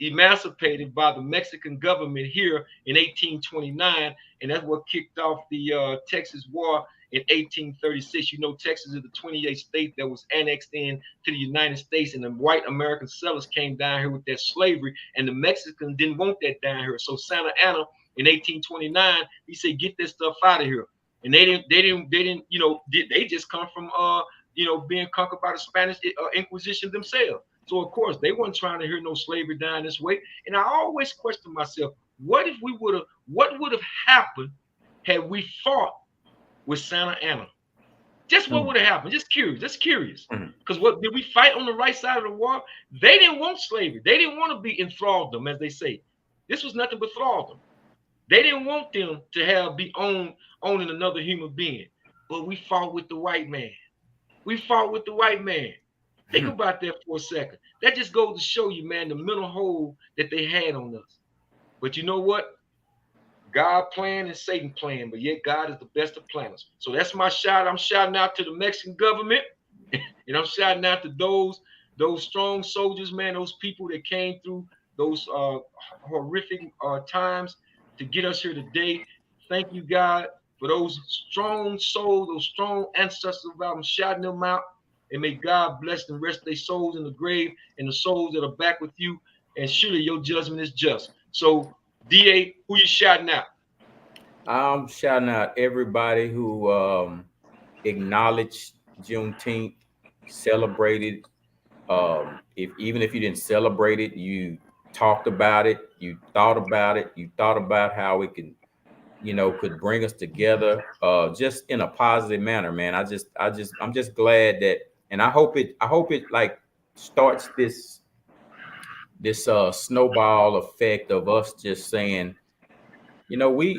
emancipated by the Mexican government here in 1829, and that's what kicked off the Texas War in 1836. Texas is the 28th state that was annexed in to the United States, and the white American settlers came down here with that slavery, and the Mexicans didn't want that down here. So Santa Anna in 1829, he said, "Get this stuff out of here." And they just come from being conquered by the Spanish Inquisition themselves. So of course they weren't trying to hear no slavery down this way. And I always question myself, what would have happened had we fought with Santa Anna? Just what would have happened? Just curious. Because what did we fight on the right side of the war? They didn't want slavery. They didn't want to be enthralldom, as they say. This was nothing but thraldom. They didn't want them to be owning another human being. But we fought with the white man. Think about that for a second. That just goes to show you, man, the mental hold that they had on us. But you know what? God planned and Satan planned, but yet God is the best of planners. So that's my shout. I'm shouting out to the Mexican government, and I'm shouting out to those strong soldiers, man, those people that came through those horrific times to get us here today. Thank you, God, for those strong souls, those strong ancestors. I'm shouting them out. And may God bless and rest their souls in the grave and the souls that are back with you. And surely your judgment is just. So, DA, who you shouting out? I'm shouting out everybody who acknowledged Juneteenth, celebrated. Even if you didn't celebrate it, you talked about it, you thought about it, you thought about how it could bring us together, just in a positive manner, man. I'm just glad that. And I hope it like starts this snowball effect of us just saying, we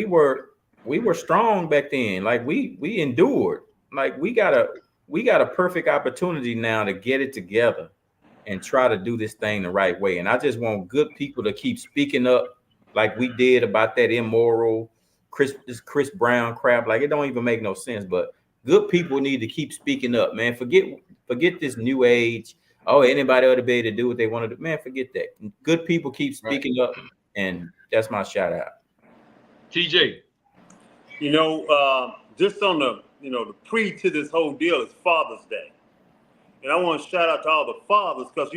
were strong back then. Like we endured. Like we got a perfect opportunity now to get it together and try to do this thing the right way. And I just want good people to keep speaking up like we did about that immoral Chris Brown crap. Like it don't even make no sense, but good people need to keep speaking up, man. Forget this new age. Oh, anybody ought to be able to do what they want to do. Man, forget that. Good people keep speaking up, and that's my shout out. TJ. Just on the pre to this whole deal is Father's Day. And I want to shout out to all the fathers because,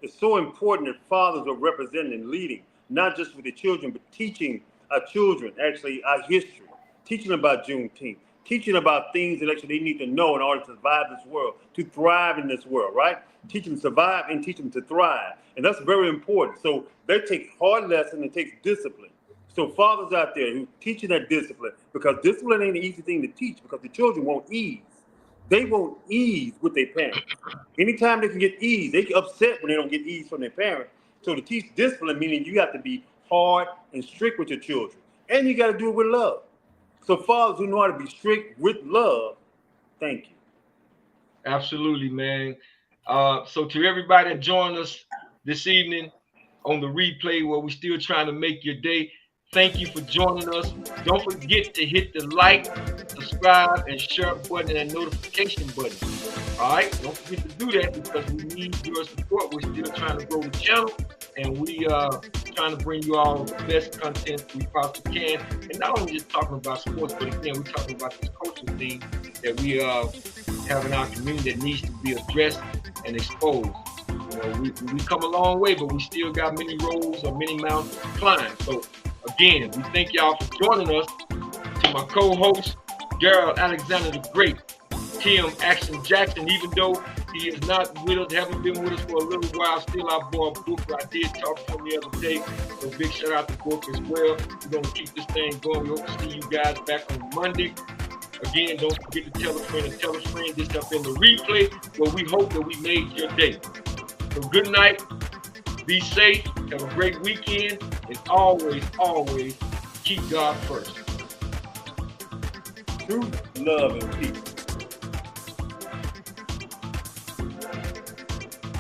it's so important that fathers are representing and leading, not just with the children, but teaching our children, actually, our history, teaching about Juneteenth, teaching about things that actually they need to know in order to survive this world, to thrive in this world, right? Teach them to survive and teach them to thrive. And that's very important. So they take hard lessons and takes discipline. So fathers out there who teaching that discipline, because discipline ain't an easy thing to teach because the children won't ease. They won't ease with their parents. Anytime they can get ease, they get upset when they don't get ease from their parents. So to teach discipline, meaning you have to be hard and strict with your children. And you got to do it with love. So fathers who know how to be strict with love, thank you. Absolutely, man. So to everybody that joined us this evening on the replay where we're still trying to make your day, thank you for joining us. Don't forget to hit the like, subscribe, and share button and notification button. All right? Don't forget to do that because we need your support. We're still trying to grow the channel, and we are trying to bring you all the best content we possibly can. And not only just talking about sports, but again, we're talking about this cultural thing that we have in our community that needs to be addressed and exposed. We come a long way, but we still got many roads or many mountains to climb. So again, we thank y'all for joining us. To my co-host, Gerald Alexander the Great, Tim Action Jackson, even though he is not with us, haven't been with us for a little while, still our boy Booker. I did talk to him the other day, so big shout out to Booker as well. We're going to keep this thing going. We hope to see you guys back on Monday. Again, don't forget to tell a friend and tell a friend. This has been the replay where we hope that we made your day. So good night. Be safe. Have a great weekend. And always, always keep God first. Truth, love, and peace.